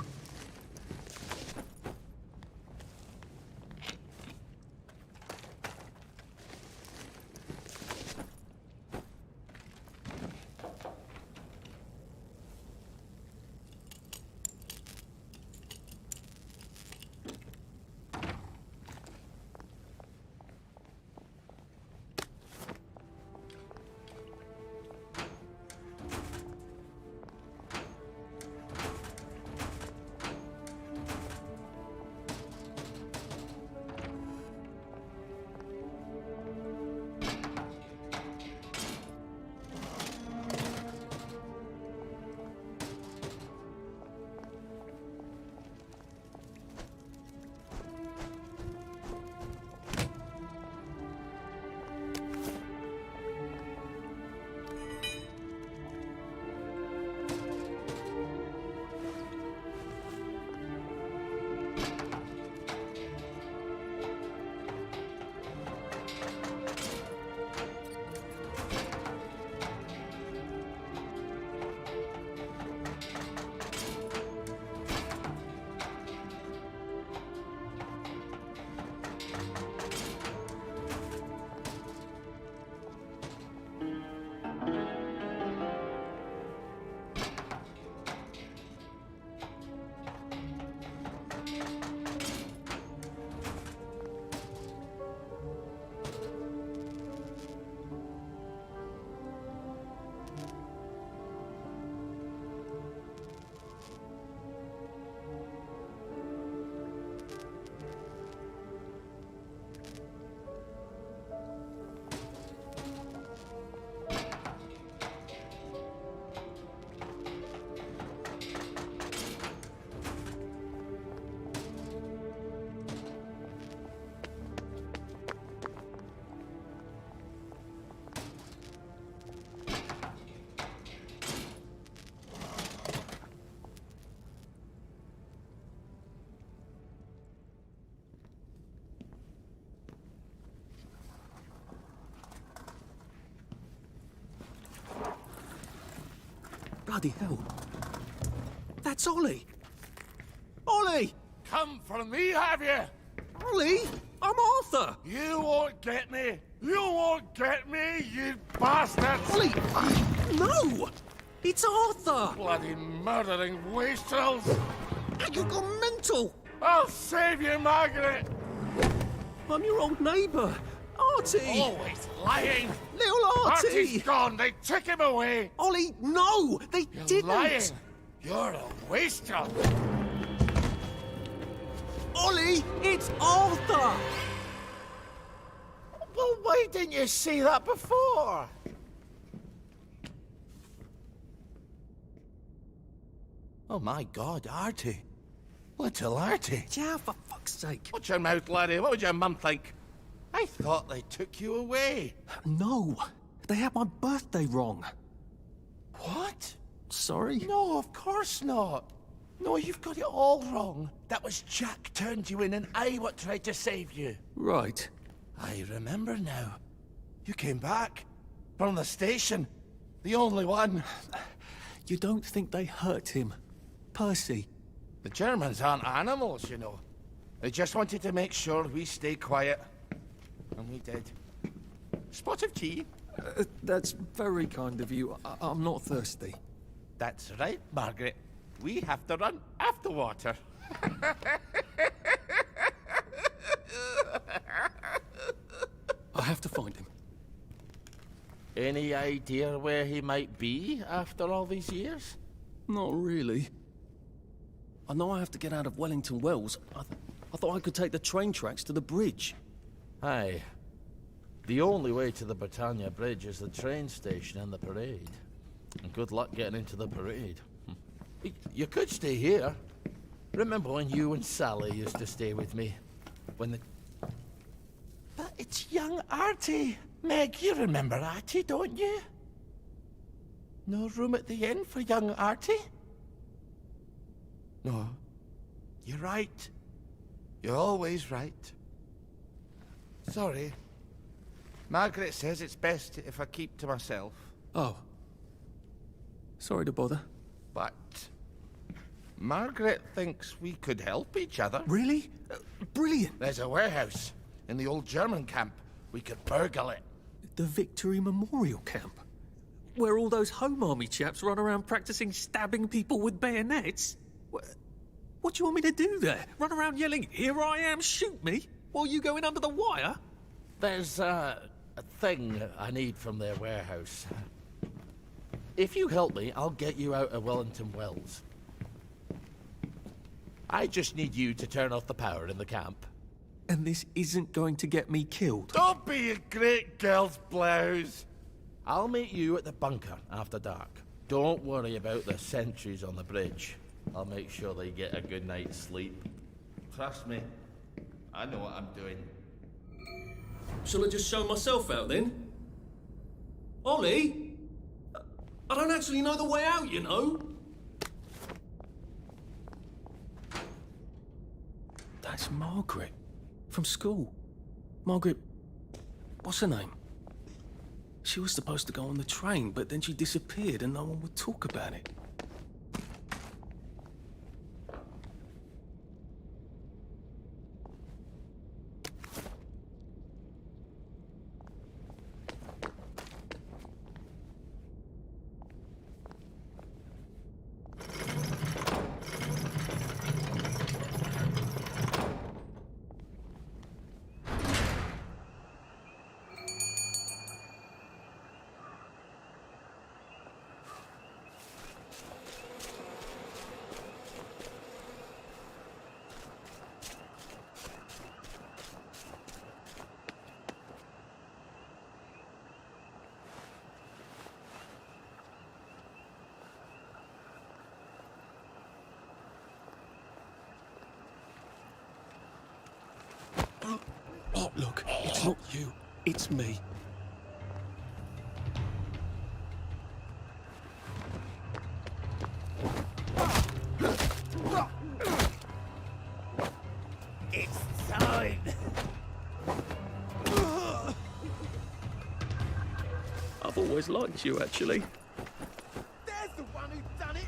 Bloody hell. That's Ollie. Ollie! Come for me, have you? Ollie! I'm Arthur! You won't get me! You won't get me, you bastard! Ollie! No! It's Arthur! Bloody murdering wastrels! You've gone mental! I'll save you, Margaret! I'm your old neighbour, Artie! Always lying! Little Artie! Artie's gone! They took him away! Ollie, no! They You're didn't! lying! You're a wastrel! Ollie, it's Arthur! Well, why didn't you see that before? Oh my God, Artie. Little Artie. Yeah, for fuck's sake. Watch your mouth, laddie. What would your mum think? I thought they took you away. No, they had my birthday wrong. What? Sorry? No, of course not. No, you've got it all wrong. That was Jack turned you in and I what tried to save you. Right. I remember now. You came back. From the station. The only one. You don't think they hurt him, Percy? The Germans aren't animals, you know. They just wanted to make sure we stay quiet. And we did. Spot of tea? That's very kind of you. I'm not thirsty. That's right, Margaret. We have to run after water. I have to find him. Any idea where he might be after all these years? Not really. I know I have to get out of Wellington Wells. I thought I could take the train tracks to the bridge. Aye. The only way to the Britannia Bridge is the train station and the parade. And good luck getting into the parade. You could stay here. Remember when you and Sally used to stay with me? When the... But it's young Artie. Meg, you remember Artie, don't you? No room at the inn for young Artie? No. You're right. You're always right. Sorry. Margaret says it's best if I keep to myself. Oh. Sorry to bother. But Margaret thinks we could help each other. Really? Brilliant. There's a warehouse in the old German camp. We could burgle it. The Victory Memorial Camp? Where all those Home Army chaps run around practicing stabbing people with bayonets? What do you want me to do there? Run around yelling, "Here I am, shoot me," while you go in under the wire? There's a thing I need from their warehouse. If you help me, I'll get you out of Wellington Wells. I just need you to turn off the power in the camp. And this isn't going to get me killed. Don't be a great girl's blouse. I'll meet you at the bunker after dark. Don't worry about the sentries on the bridge. I'll make sure they get a good night's sleep. Trust me, I know what I'm doing. Shall I just show myself out then? Ollie? I don't actually know the way out, you know. That's Margaret. From school. Margaret... What's her name? She was supposed to go on the train, but then she disappeared and no one would talk about it. Oh, look, it's not you, it's me. It's time. I've always liked you, actually. There's the one who done it.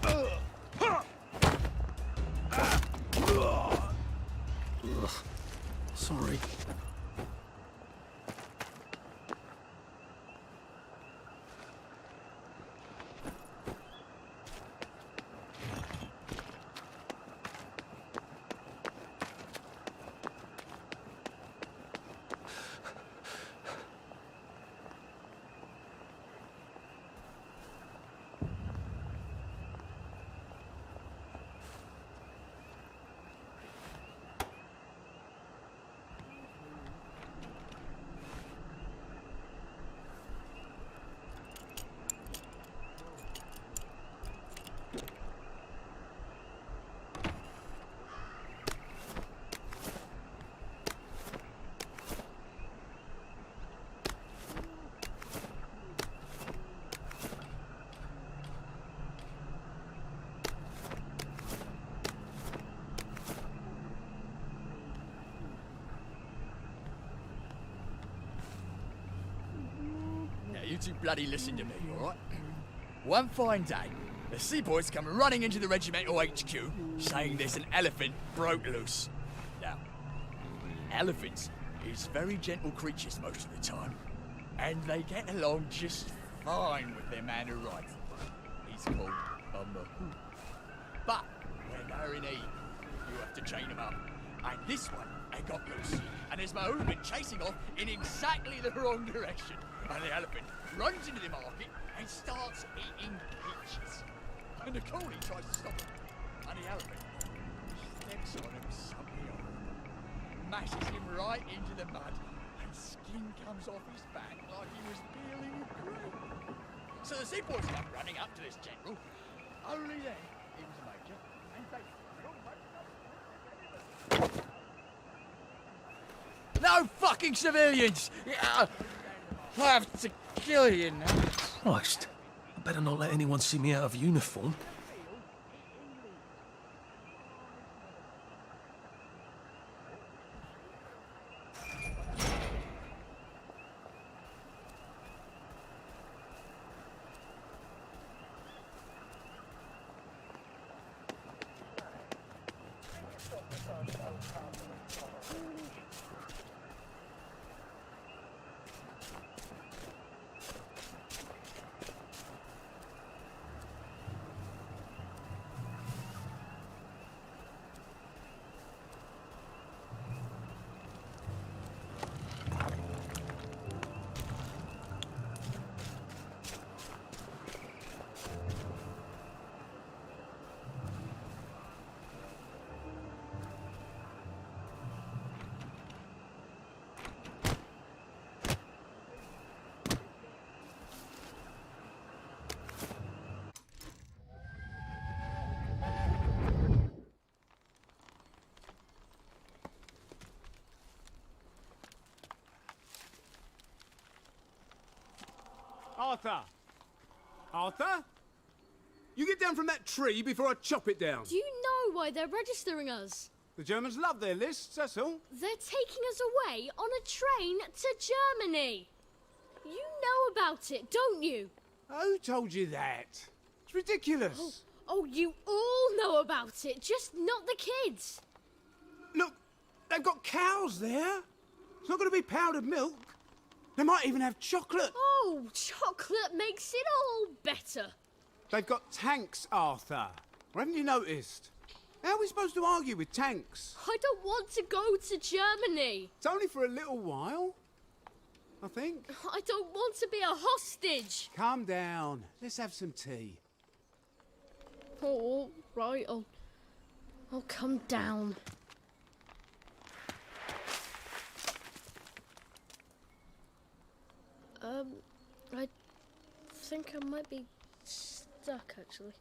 Ugh. Sorry. Now, you two bloody listen to me, alright? One fine day, the seaboys come running into the regimental HQ, saying there's an elephant broke loose. Now, elephants is very gentle creatures most of the time, and they get along just fine with their man who rides them. He's called a mahout. But when they're in heat, you have to chain them up. And this one, they got loose, and there's Mahout been chasing off in exactly the wrong direction. And the elephant runs into the market and starts eating peaches. And the coolie tries to stop him, and the elephant steps on him something horrible, mashes him right into the mud, and skin comes off his back like he was peeling grape. So the seaboys come running up to this general. Only then he was a major, and they... No fucking civilians! I have to kill you now. Christ. I better not let anyone see me out of uniform. Arthur! Arthur? You get down from that tree before I chop it down. Do you know why they're registering us? The Germans love their lists, that's all. They're taking us away on a train to Germany. You know about it, don't you? Who told you that? It's ridiculous. Oh, you all know about it, just not the kids. Look, they've got cows there. It's not going to be powdered milk. They might even have chocolate. Oh, chocolate makes it all better. They've got tanks, Arthur. Or haven't you noticed? How are we supposed to argue with tanks? I don't want to go to Germany. It's only for a little while, I think. I don't want to be a hostage. Calm down. Let's have some tea. Oh, all right, I'll come down. I think I might be stuck, actually.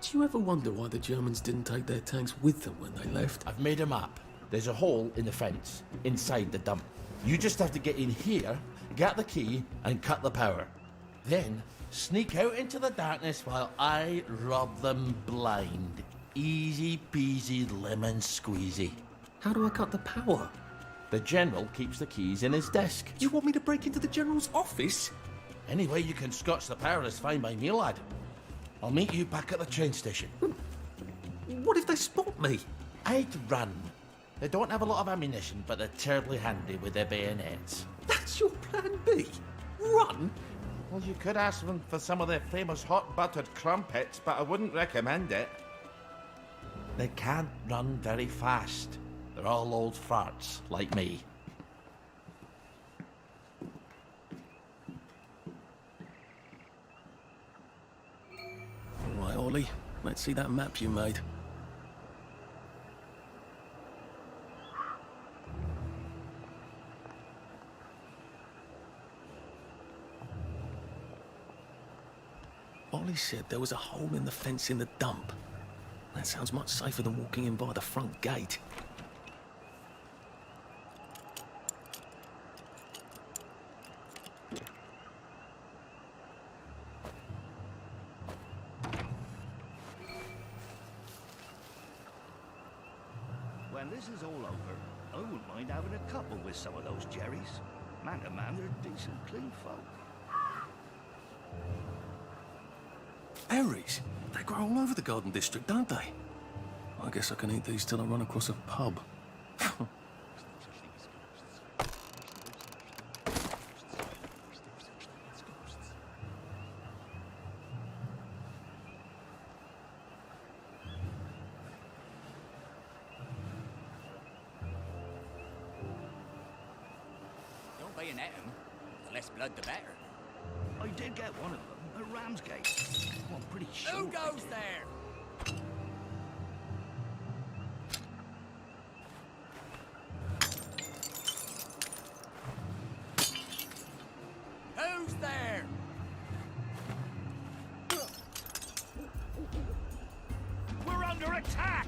Do you ever wonder why the Germans didn't take their tanks with them when they left? I've made a map. There's a hole in the fence, inside the dump. You just have to get in here, get the key, and cut the power. Then, sneak out into the darkness while I rob them blind. Easy peasy lemon squeezy. How do I cut the power? The General keeps the keys in his desk. You want me to break into the General's office? Any way you can scotch the power is fine by me, lad. I'll meet you back at the train station. What if they spot me? I'd run. They don't have a lot of ammunition, but they're terribly handy with their bayonets. That's your plan B? Run? Well, you could ask them for some of their famous hot buttered crumpets, but I wouldn't recommend it. They can't run very fast. They're all old farts, like me. Right, Ollie, let's see that map you made. Ollie said there was a hole in the fence in the dump. That sounds much safer than walking in by the front gate. When this is all over, I wouldn't mind having a couple with some of those Jerrys. Man to man, they're decent, clean folk. Berries? They grow all over the Garden District, don't they? I guess I can eat these till I run across a pub. Don't bayonet him. The less blood, the better. I did get one of them at Ramsgate. Well, I'm pretty sure. Who goes there? Who's there? We're under attack!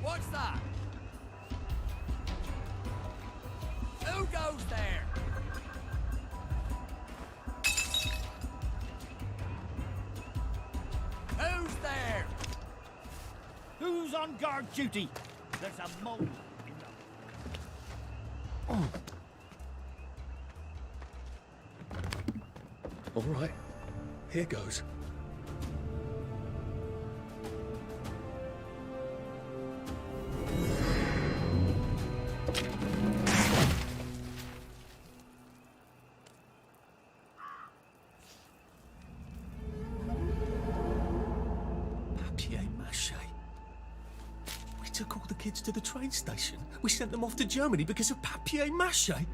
What's that? Who goes there? Who's there? Who's on guard duty? There's a mole in the... All right, here goes. Papier-mâché. We took all the kids to the train station. We sent them off to Germany because of papier-mâché.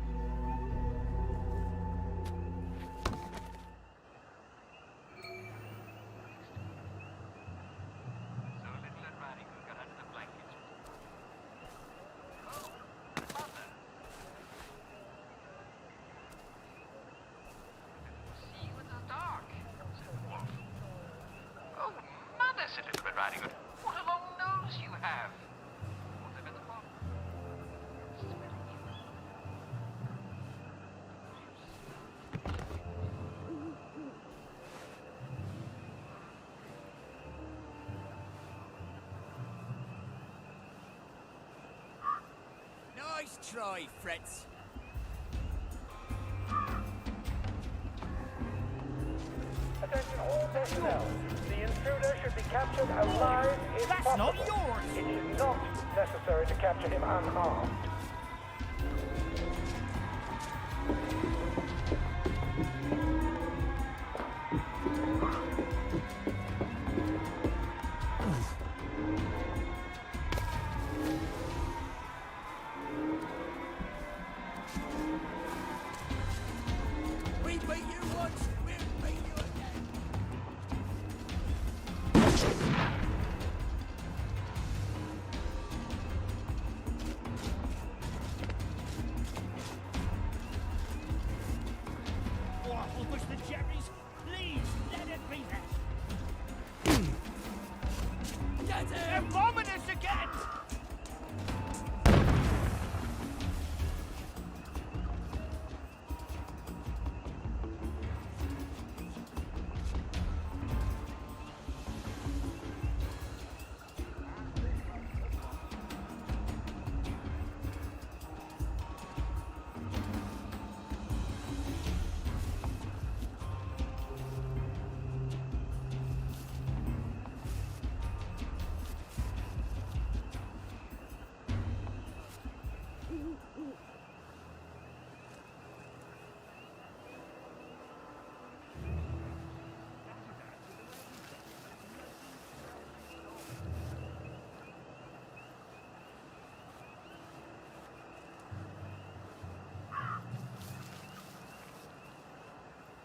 try, Fritz. Attention all personnel. The intruder should be captured alive if possible. Not yours! It is not necessary to capture him unharmed. We beat you once, we'll beat you again. Oh, push the cherries. Please, let it be that. Get him! They're bombing us again!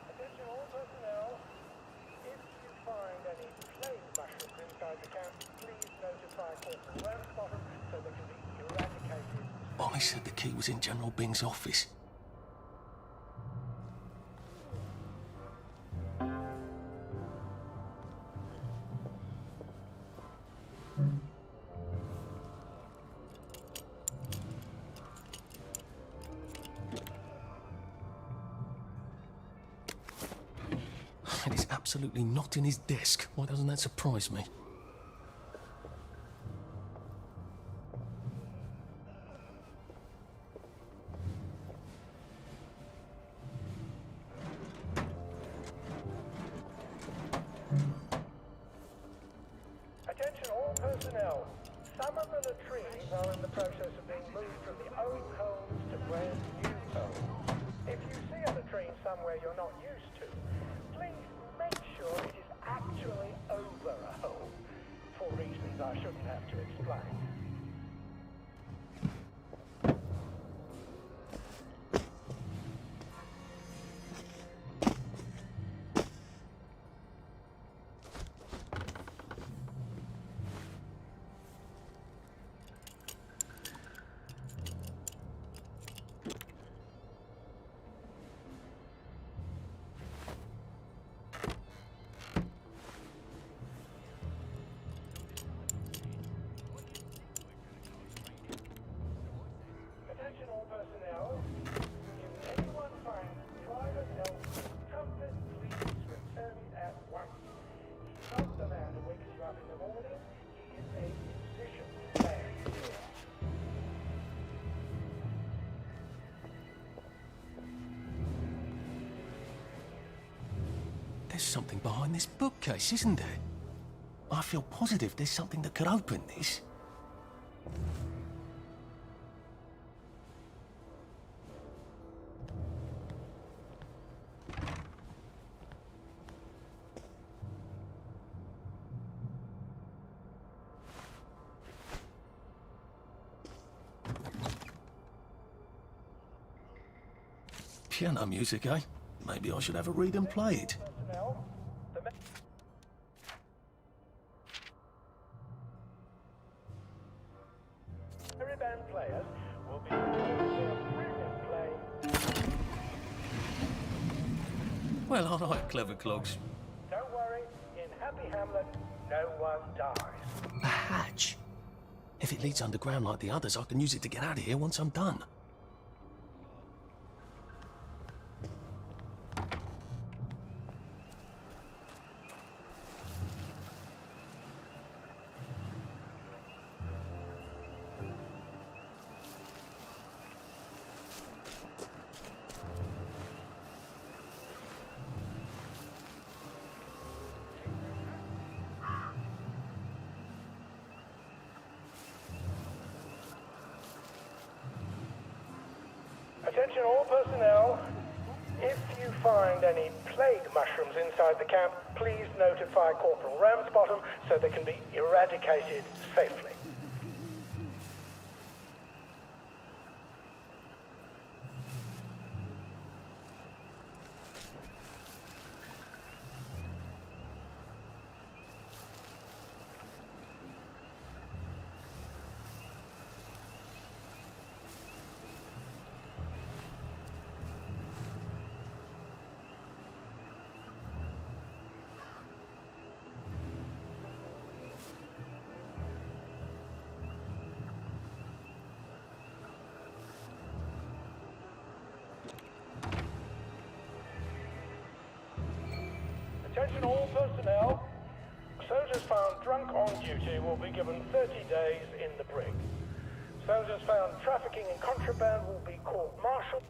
Attention all personnel. If you find any plague mushrooms inside the camp, please notify Corporal Ramsbottom so they can be eradicated. I said the key was in General Bing's office. It is absolutely not in his desk. Why doesn't that surprise me? Attention all personnel. Some of the latrines are in the process of being moved from the old homes to brand new homes. If you see a latrine somewhere you're not used to, please make sure it is actually over a home, for reasons I shouldn't have to explain. Attention all personnel. If anyone finds Private Elton comfort, please return it at once. He's not the man who wakes you up in the morning. He is a musician. There's something behind this bookcase, isn't there? I feel positive there's something that could open this. Piano music, eh? Maybe I should have a read and play it. Personnel, the military band players will be performing their brilliant play. Well, I like clever clogs. Don't worry, in Happy Hamlet, no one dies. A hatch. If it leads underground like the others, I can use it to get out of here once I'm done. Attention all personnel. If you find any plague mushrooms inside the camp, please notify Corporal Ramsbottom so they can be eradicated safely. Attention all personnel. Soldiers found drunk on duty will be given 30 days in the brig. Soldiers found trafficking in contraband will be court-martialed.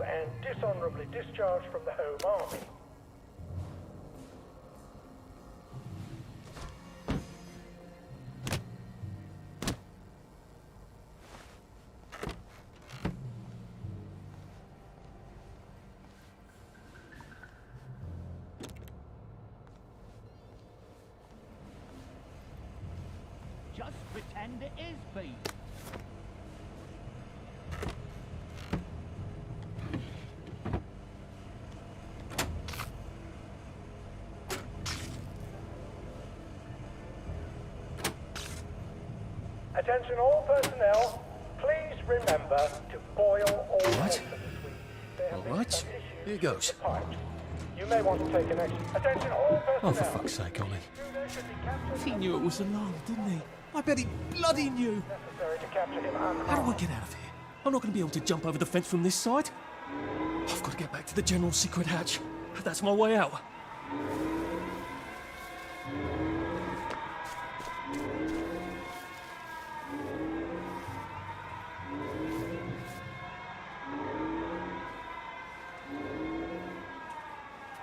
And dishonorably discharged from the Home Army. Just pretend it is beef. Attention all personnel, please remember to boil all What? All right, here goes. You may want to take an extra. Attention all personnel. Oh, for fuck's sake, Ollie. He knew it was alarmed, didn't he? I bet he bloody knew. Necessary to capture him unharmed. How do I get out of here? I'm not going to be able to jump over the fence from this side. I've got to get back to the general secret hatch. That's my way out.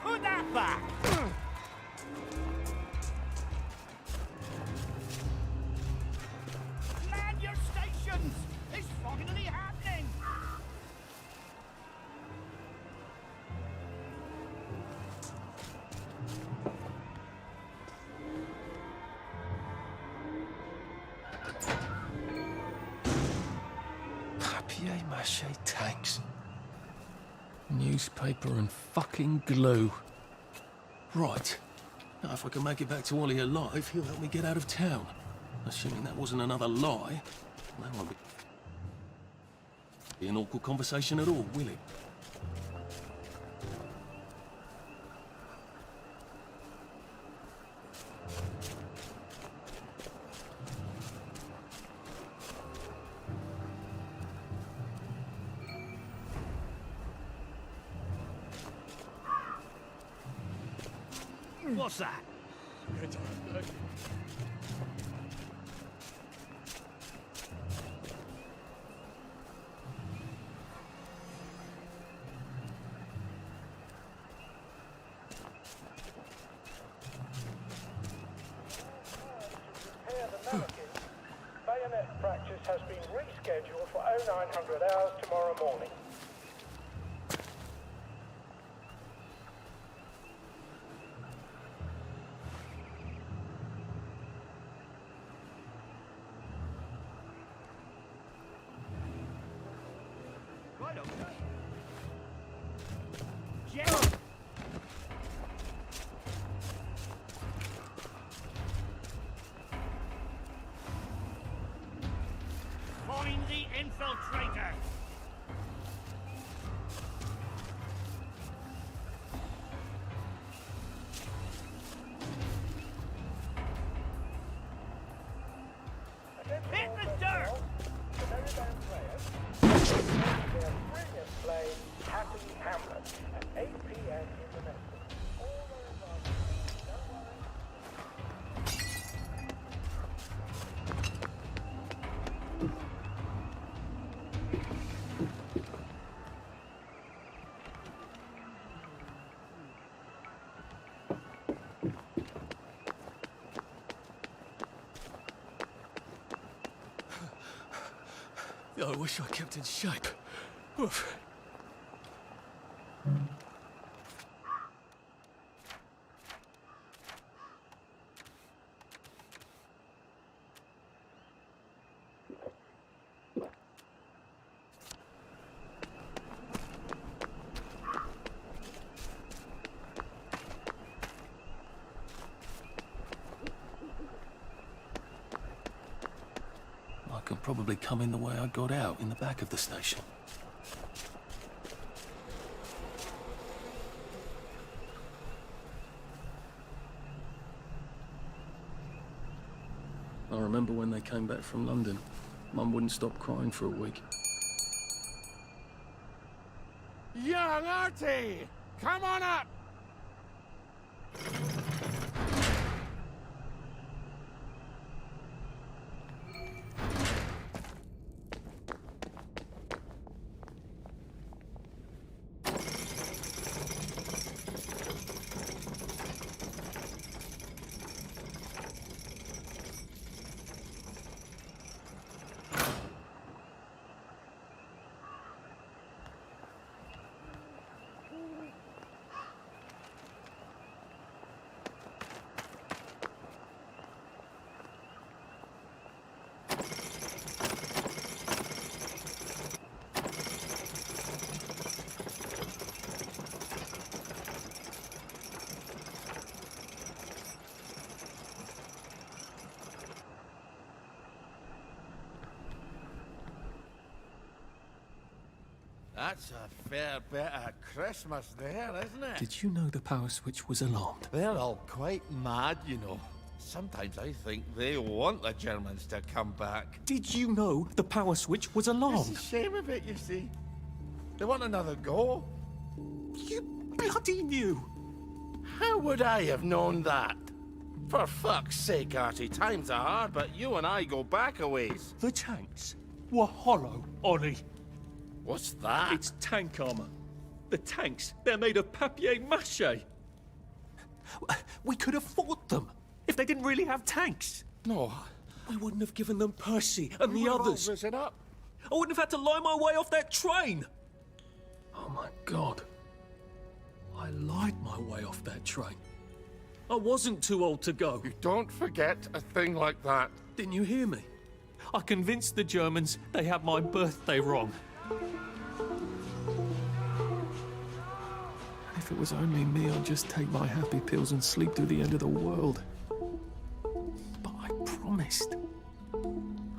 Put that back! Land your stations! It's finally happening! Papier-mâché tanks. Newspaper and fucking glue. Right. Now, if I can make it back to Ollie alive, he'll help me get out of town. Assuming that wasn't another lie. That won't be an awkward conversation at all, will it? What's that? service has been rescheduled for 0900 hours tomorrow morning. Right, okay. Find the infiltrator! Hit the dirt! The Merry Band players their brilliant play Happy Hamlet at 8 p.m. in the Nestle. All very well. Don't worry. I wish I kept in shape. Oof. I could probably come in the way I got out, in the back of the station. I remember when they came back from London. Mum wouldn't stop crying for a week. Young Artie! Come on up! That's a fair bit of Christmas there, isn't it? Did you know the power switch was alarmed? They're all quite mad, you know. Sometimes I think they want the Germans to come back. Did you know the power switch was alarmed? It's a shame of it, you see. They want another go. You bloody knew! How would I have known that? For fuck's sake, Artie, times are hard, but you and I go back a ways. The tanks were hollow, Ollie. What's that? It's tank armor. The tanks, they're made of papier-mâché. We could have fought them if they didn't really have tanks. No. We wouldn't have given them Percy and the others. Risen up. I wouldn't have had to lie my way off that train. Oh my God. I lied my way off that train. I wasn't too old to go. You don't forget a thing like that. Didn't you hear me? I convinced the Germans they had my birthday wrong. If it was only me, I'd just take my happy pills and sleep through the end of the world. But I promised.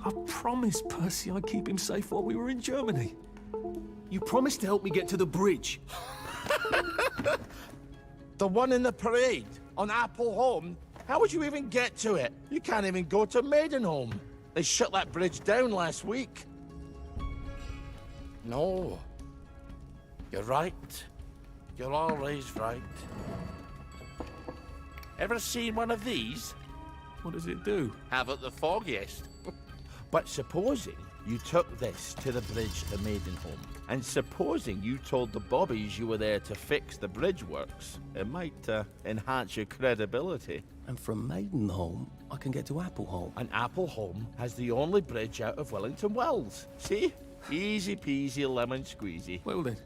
I promised Percy I'd keep him safe while we were in Germany. You promised to help me get to the bridge. The one in the parade on Apple Home? How would you even get to it? You can't even go to Maidenholm. They shut that bridge down last week. No. You're right. You're always right. Ever seen one of these? What does it do? Haven't the foggiest. But supposing you took this to the bridge to Maidenholm, and supposing you told the bobbies you were there to fix the bridge works, it might enhance your credibility. And from Maidenholm, I can get to Appleholm. And Appleholm has the only bridge out of Wellington Wells. See? Easy peasy lemon squeezy. Well then,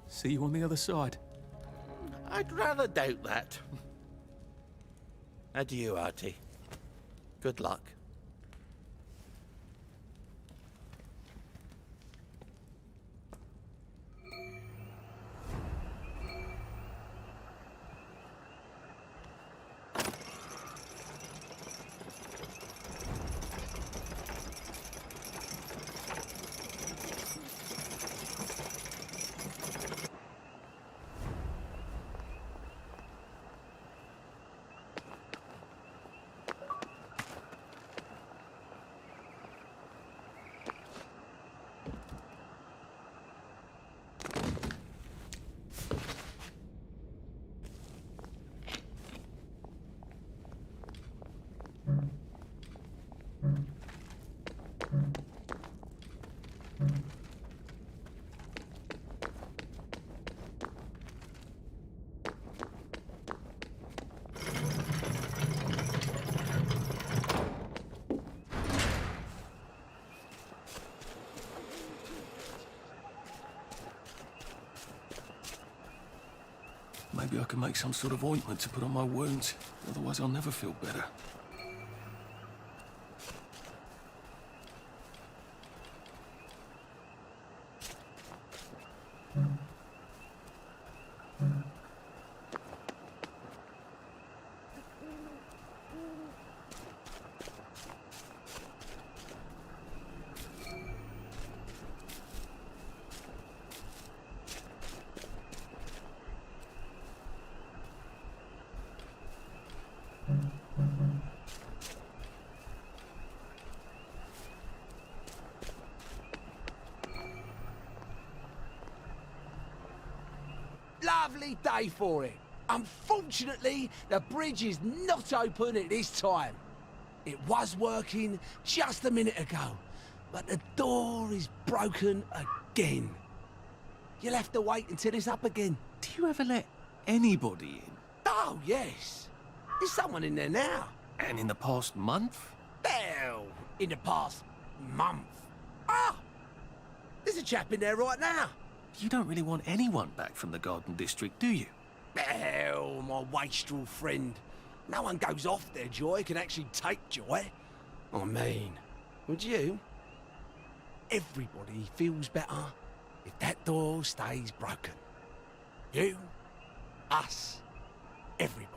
see you on the other side. I'd rather doubt that. Adieu, Artie. Good luck. Maybe I can make some sort of ointment to put on my wounds. Otherwise I'll never feel better. Lovely day for it. Unfortunately, the bridge is not open at this time. It was working just a minute ago, but the door is broken again. You'll have to wait until it's up again. Do you ever let anybody in? Oh, yes. There's someone in there now. And in the past month? Well, in the past month. Ah! There's a chap in there right now. You don't really want anyone back from the Garden District, do you? Well, my wastrel friend. No one goes off their joy can actually take joy. I mean, would you? Everybody feels better if that door stays broken. You, us, everybody.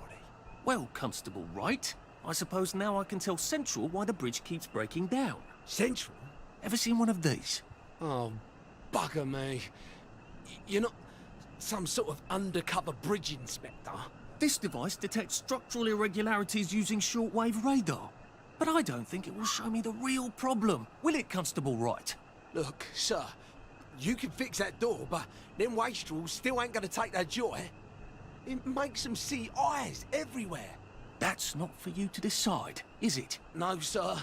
Well, Constable Wright, I suppose now I can tell Central why the bridge keeps breaking down. Central? Ever seen one of these? Oh, bugger me. You're not some sort of undercover bridge inspector? This device detects structural irregularities using shortwave radar. But I don't think it will show me the real problem. Will it, Constable Wright? Look, sir, you can fix that door, but them wastrels still ain't gonna take their joy. It makes them see eyes everywhere. That's not for you to decide, is it? No, sir.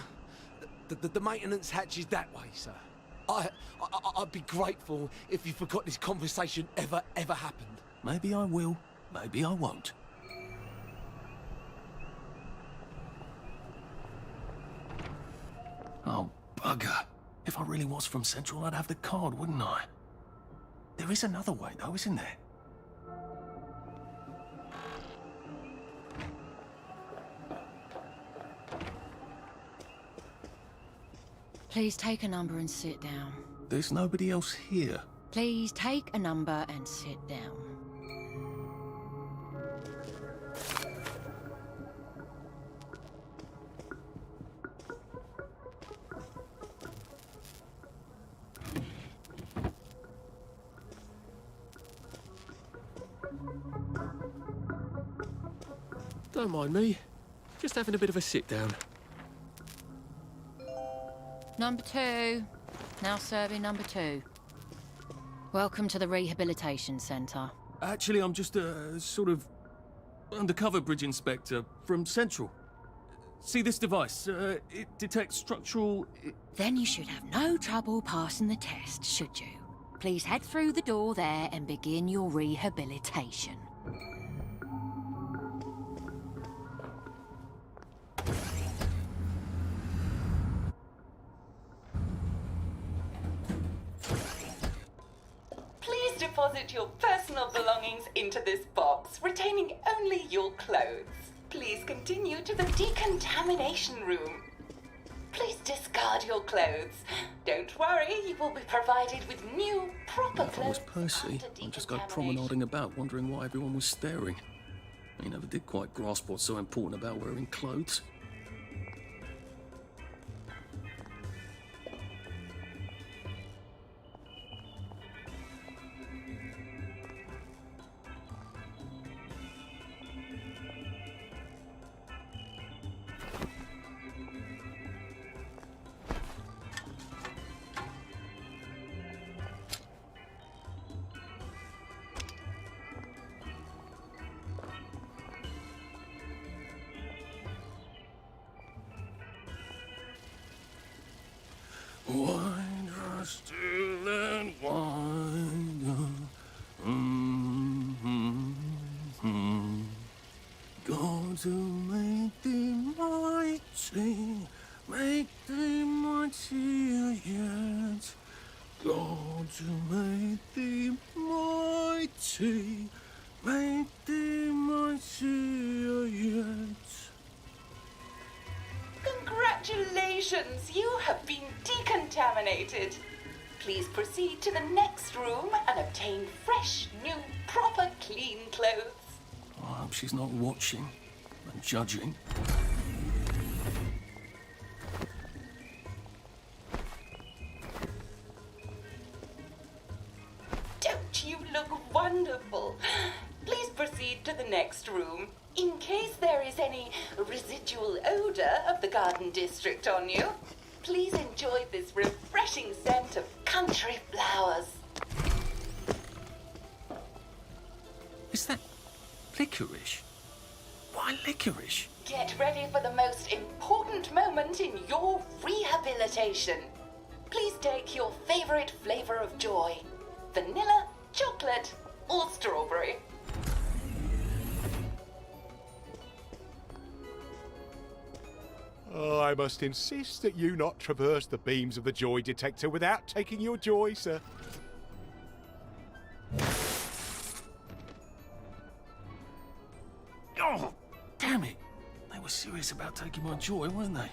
The maintenance hatch is that way, sir. I'd be grateful if you forgot this conversation ever happened. Maybe I will, maybe I won't. Oh, bugger. If I really was from Central, I'd have the card, wouldn't I? There is another way, though, isn't there? Please take a number and sit down. There's nobody else here. Please take a number and sit down. Don't mind me. Just having a bit of a sit down. Number 2. Now serving number 2. Welcome to the Rehabilitation Centre. Actually, I'm just a sort of undercover bridge inspector from Central. See this device? It detects structural... Then you should have no trouble passing the test, should you? Please head through the door there and begin your rehabilitation. deposit your personal belongings into this box, retaining only your clothes. Please continue to the decontamination room. Please discard your clothes. Don't worry, you will be provided with new, proper If I was clothes. Percy, I'd just go promenading about, wondering why everyone was staring. He never did quite grasp what's so important about wearing clothes. Wine, still and wine. God to make thee mighty, make thee mightier yet. God to make thee mighty, make thee mightier yet. Congratulations, you have been decontaminated. Please proceed to the next room and obtain fresh, new, proper, clean clothes. I hope she's not watching and judging. Don't you look wonderful? Please proceed to the next room. In case there is any residual odor of the Garden District on you, please enjoy this refreshing scent of country flowers. Is that licorice? Why licorice? Get ready for the most important moment in your rehabilitation. Please take your favorite flavor of joy: vanilla, chocolate, or strawberry. Oh, I must insist that you not traverse the beams of the joy detector without taking your joy, sir. Oh, damn it! They were serious about taking my joy, weren't they?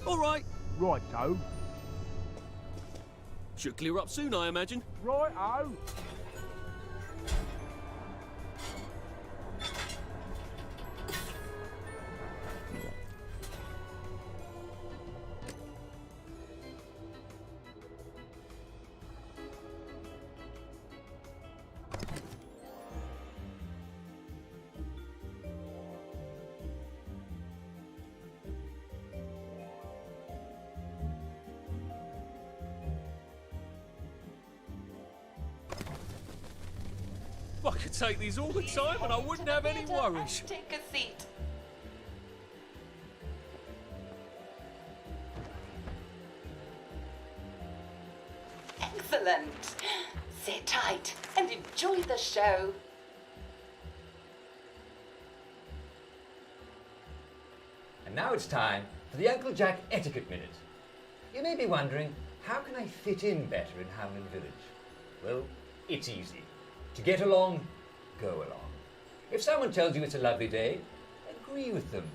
All right. Righto. Should clear up soon, I imagine. Righto. I could take these all the time and I wouldn't have any worries. Take a seat. Excellent. Sit tight and enjoy the show. And now it's time for the Uncle Jack Etiquette Minute. You may be wondering, how can I fit in better in Hamlin Village? Well, it's easy. To get along, go along. If someone tells you it's a lovely day, agree with them.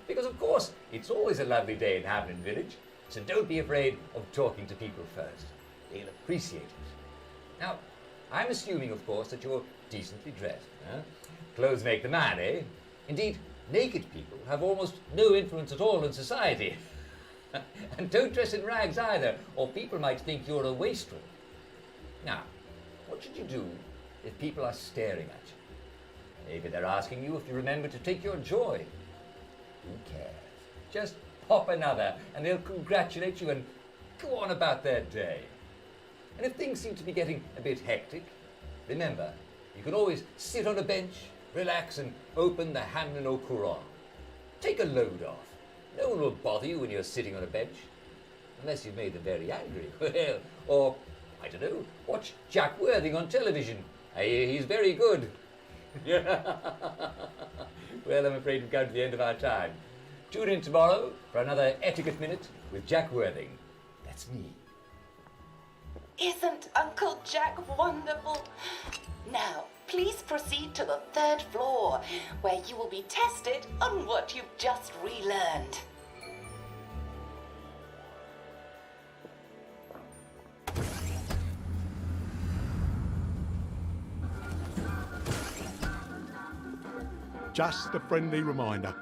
Because of course, it's always a lovely day in Hamlin Village, so don't be afraid of talking to people first. They'll appreciate it. Now, I'm assuming, of course, that you're decently dressed. Huh? Clothes make the man, eh? Indeed, naked people have almost no influence at all in society. And don't dress in rags either, or people might think you're a wastrel. Now, what should you do if people are staring at you? Maybe they're asking you if you remember to take your joy. Who cares? Just pop another and they'll congratulate you and go on about their day. And if things seem to be getting a bit hectic, remember, you can always sit on a bench, relax and open the Hamlin au Courant. Take a load off. No one will bother you when you're sitting on a bench. Unless you've made them very angry. Well, or I don't know, watch Jack Worthing on television. I hear he's very good. Well, I'm afraid we've come to the end of our time. Tune in tomorrow for another Etiquette Minute with Jack Worthing. That's me. Isn't Uncle Jack wonderful? Now, please proceed to the 3rd floor, where you will be tested on what you've just relearned. Just a friendly reminder.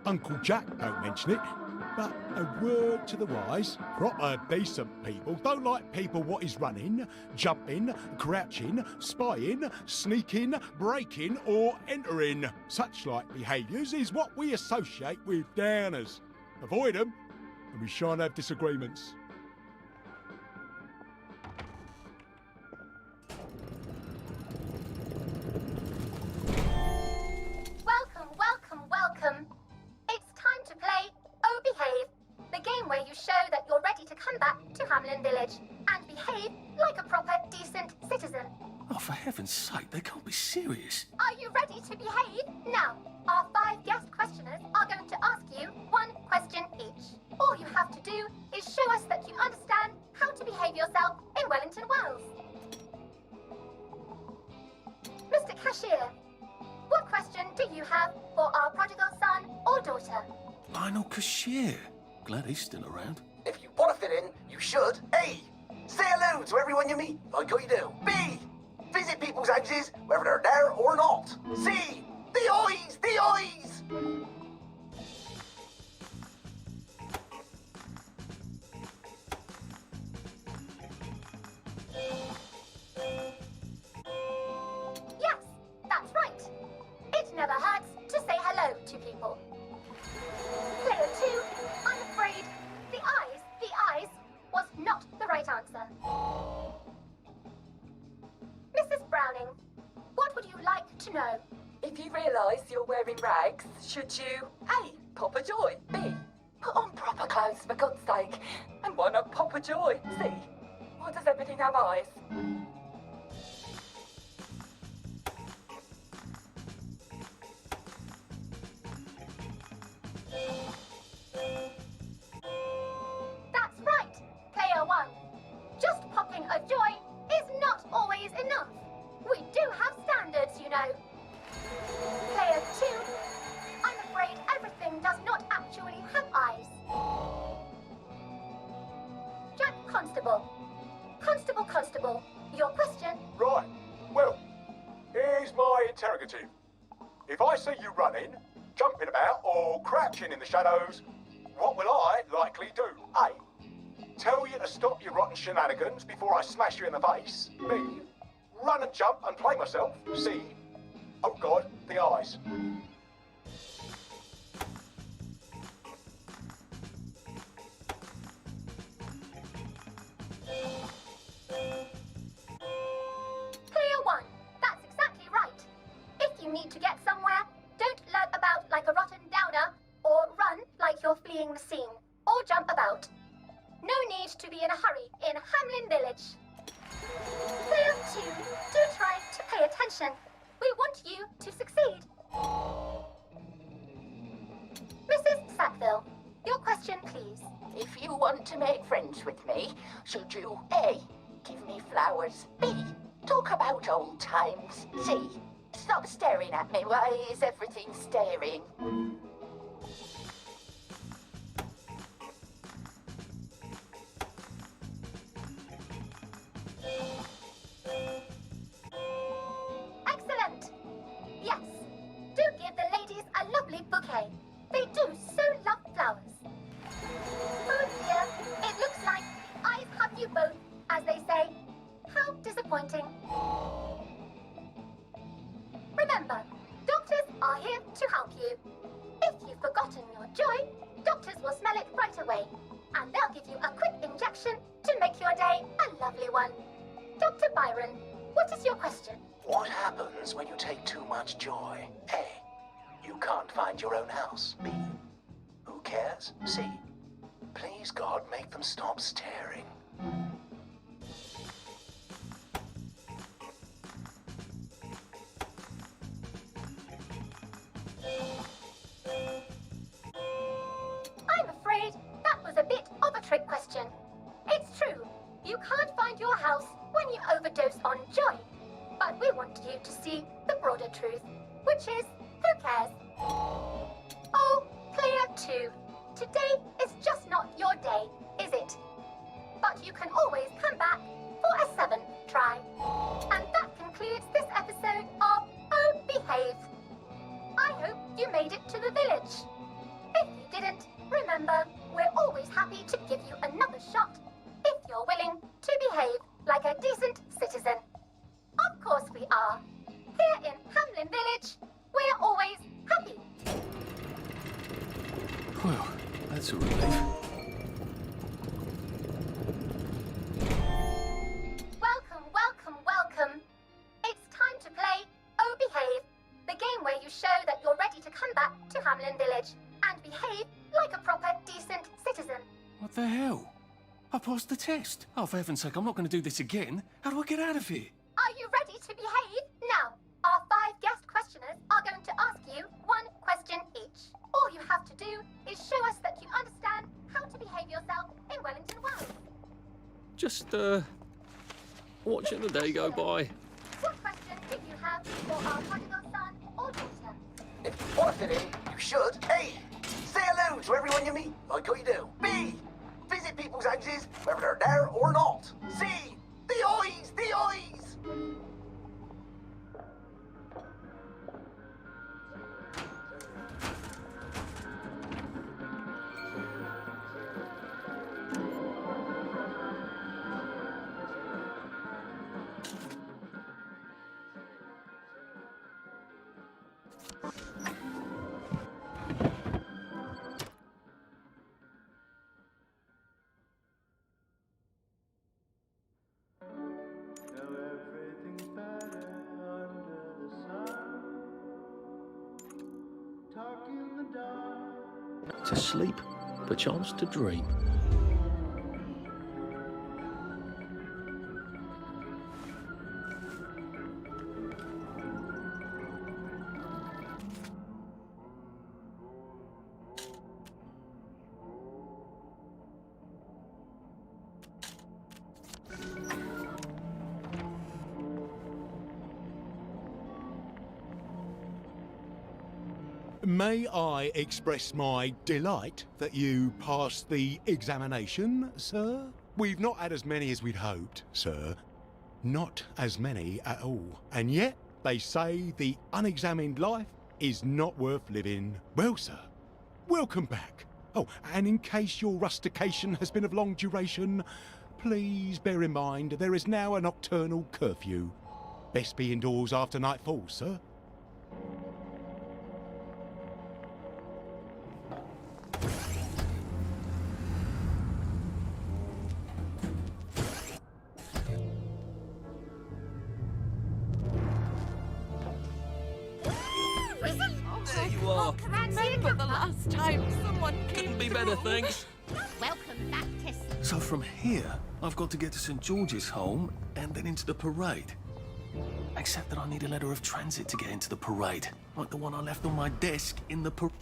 Uncle Jack don't mention it, but a word to the wise. Proper decent people don't like people what is running, jumping, crouching, spying, sneaking, breaking or entering. Such like behaviours is what we associate with downers. Avoid them and we shan't have disagreements. Welcome. It's time to play Oh Behave, the game where you show that you're ready to come back to Hamlin Village and behave like a proper, decent citizen. Oh, for heaven's sake, they can't be serious. Are you ready to behave? Now, our 5 guest questioners are going to ask you 1 question each. All you have to do is show us that you understand how to behave yourself in Wellington Wells. Mr. Cashier, what question do you have for our prodigal son or daughter? Lionel Cashier. Glad he's still around. If you want to fit in, you should. A. Say hello to everyone you meet, like you do. B. Visit people's houses, whether they're there or not. C. The eyes! The eyes! Yes, that's right. It never hurts to say hello to people. Player 2, I'm afraid the eyes was not the right answer. Mrs. Browning, what would you like to know? If you realise you're wearing rags, should you A. Pop a joy, B. Put on proper clothes for God's sake, and why not pop a joy, C. Why does everything have eyes? That's right, Player 1. Just popping a joy is not always enough. We do have standards, you know. Player 2, I'm afraid everything does not actually have eyes. Jack Constable. Constable, your question? Right. Well, here's my interrogative. If I see you running, jumping about, or crouching in the shadows, what will I likely do? A. Tell you to stop your rotten shenanigans before I smash you in the face. B. Run and jump and play myself. C. Oh God, the eyes. Player 1, that's exactly right. If you need to get somewhere, don't lurk about like a rotten downer, or run like you're fleeing the scene, or jump about. No need to be in a hurry in Hamlin Village. Player 2, do try to pay attention. We want you to succeed. Mrs. Sackville, your question, please. If you want to make friends with me, should you A. Give me flowers, B. Talk about old times, C. Stop staring at me, why is everything staring? Excellent! Yes, do give the ladies a lovely bouquet. They do so love flowers. Oh dear, it looks like the eyes have you both, as they say. How disappointing. Remember, doctors are here to help you. If you've forgotten your joy, doctors will smell it right away, and they'll give you a quick injection to make your day a lovely one. Dr. Byron, what is your question? What happens when you take too much joy? A. You can't find your own house. B. Who cares? C. Please, God, make them stop staring. want you to see the broader truth, which is, who cares? Oh, player 2, today is just not your day, is it? But you can always come back for a 7th try. And that concludes this episode of Oh Behave. I hope you made it to the village. If you didn't, remember, we're always happy to give you another shot if you're willing to behave like a decent citizen. Of course we are. Here in Hamlin Village, we're always happy. Well, that's a relief. Welcome, welcome, welcome. It's time to play Oh Behave, the game where you show that you're ready to come back to Hamlin Village and behave like a proper, decent citizen. What the hell? I passed the test. Oh, for heaven's sake, I'm not going to do this again. How do I get out of here? Are you ready to behave? Now, our 5 guest questioners are going to ask you 1 question each. All you have to do is show us that you understand how to behave yourself in Wellington Wells. Just, watching the day go by. What question did you have for our prodigal son or daughter? If you want to fit in, you should. A. Say hello to everyone you meet, like how you do. B. Visit people's houses, whether they're there or not. C. The eyes! The eyes! To sleep, perchance to dream. May I express my delight that you passed the examination, sir? We've not had as many as we'd hoped, sir. Not as many at all. And yet, they say the unexamined life is not worth living. Well, sir, welcome back. Oh, and in case your rustication has been of long duration, please bear in mind there is now a nocturnal curfew. Best be indoors after nightfall, sir. Remember the last time someone Couldn't be better, thanks. Welcome back, Tess. So from here, I've got to get to St. George's home and then into the parade. Except that I need a letter of transit to get into the parade, like the one I left on my desk in the parade.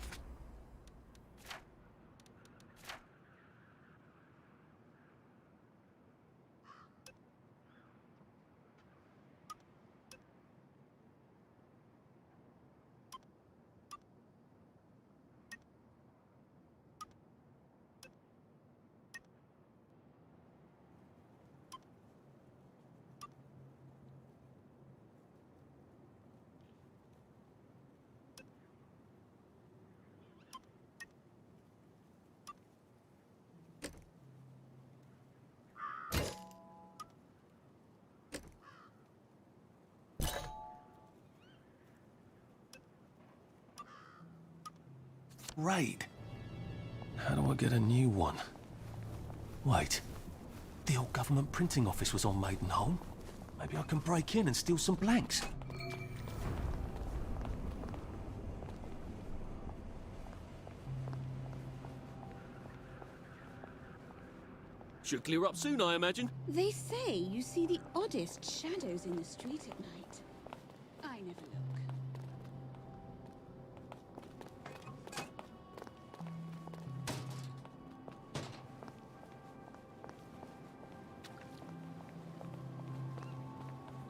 Raid. How do I get a new one? Wait. The old government printing office was on Maidenholm. Maybe I can break in and steal some blanks. Should clear up soon, I imagine. They say you see the oddest shadows in the street at night. I never look.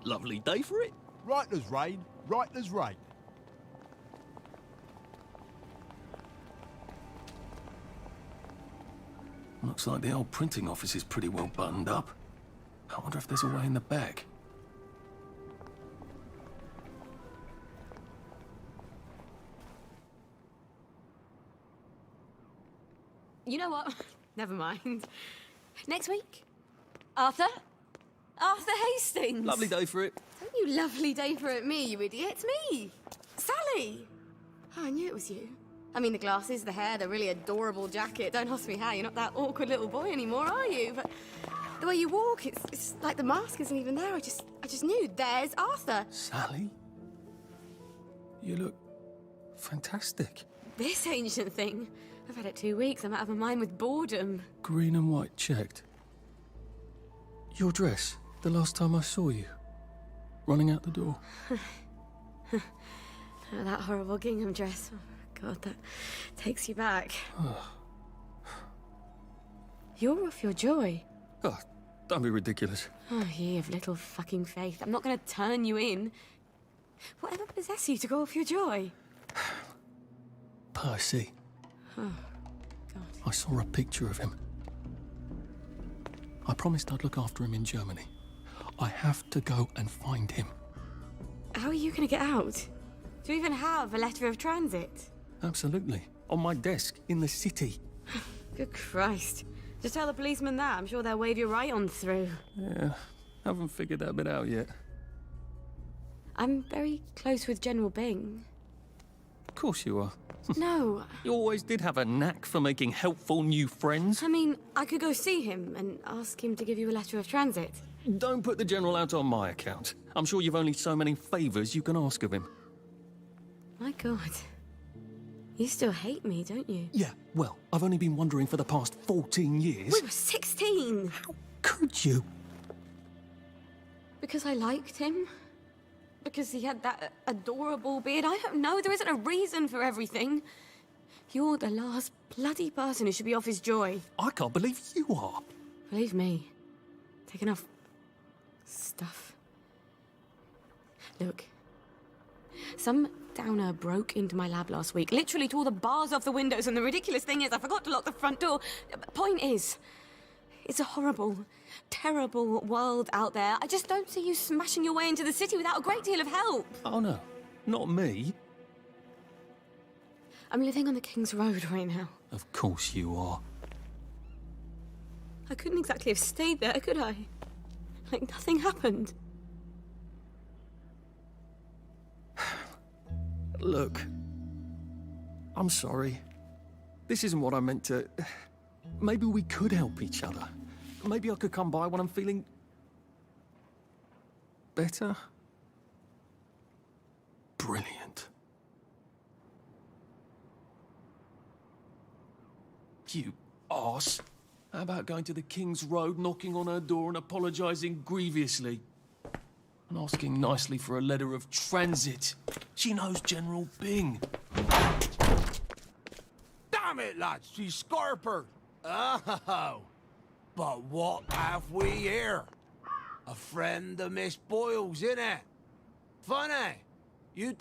Lovely day for it. Right as rain, right as rain. Looks like the old printing office is pretty well buttoned up. I wonder if there's a way in the back. You know what? Never mind. Next week? Arthur? Arthur Hastings! Lovely day for it. Don't you lovely day for it me, you idiot. It's me! Sally! Oh, I knew it was you. I mean, the glasses, the hair, the really adorable jacket. Don't ask me how. You're not that awkward little boy anymore, are you? But the way you walk, it's like the mask isn't even there. I just knew. There's Arthur. Sally? You look fantastic. This ancient thing. I've had it 2 weeks. I'm out of my mind with boredom. Green and white checked. Your dress, the last time I saw you. Running out the door. Oh, that horrible gingham dress. Oh, God, that takes you back. You're off your joy. Oh, don't be ridiculous. Oh, ye of little fucking faith. I'm not going to turn you in. Whatever possessed you to go off your joy? Percy. Oh, I saw a picture of him. I promised I'd look after him in Germany. I have to go and find him. How are you going to get out? Do you even have a letter of transit? Absolutely. On my desk, in the city. Good Christ. Just tell the policeman that. I'm sure they'll wave you right on through. Yeah, haven't figured that bit out yet. I'm very close with General Bing. Of course you are. No. You always did have a knack for making helpful new friends. I mean, I could go see him and ask him to give you a letter of transit. Don't put the General out on my account. I'm sure you've only so many favours you can ask of him. My God. You still hate me, don't you? Yeah, well, I've only been wondering for the past 14 years. We were 16! How could you? Because I liked him? Because he had that adorable beard? I don't know. There isn't a reason for everything. You're the last bloody person who should be off his joy. I can't believe you are. Believe me. Take enough stuff. Look. Some downer broke into my lab last week, literally tore the bars off the windows, and the ridiculous thing is I forgot to lock the front door. Point is, it's a horrible, terrible world out there. I just don't see you smashing your way into the city without a great deal of help. Oh no, not me. I'm living on the King's Road right now. Of course you are. I couldn't exactly have stayed there, could I? Like nothing happened. Look, I'm sorry. This isn't what I meant to... Maybe we could help each other. Maybe I could come by when I'm feeling... better? Brilliant. You arse. How about going to the King's Road, knocking on her door and apologising grievously? And asking nicely for a letter of transit. She knows General Bing. Damn it, lads, she's scarpered. Oh, but what have we here? A friend of Miss Boyle's, innit? Funny. You don't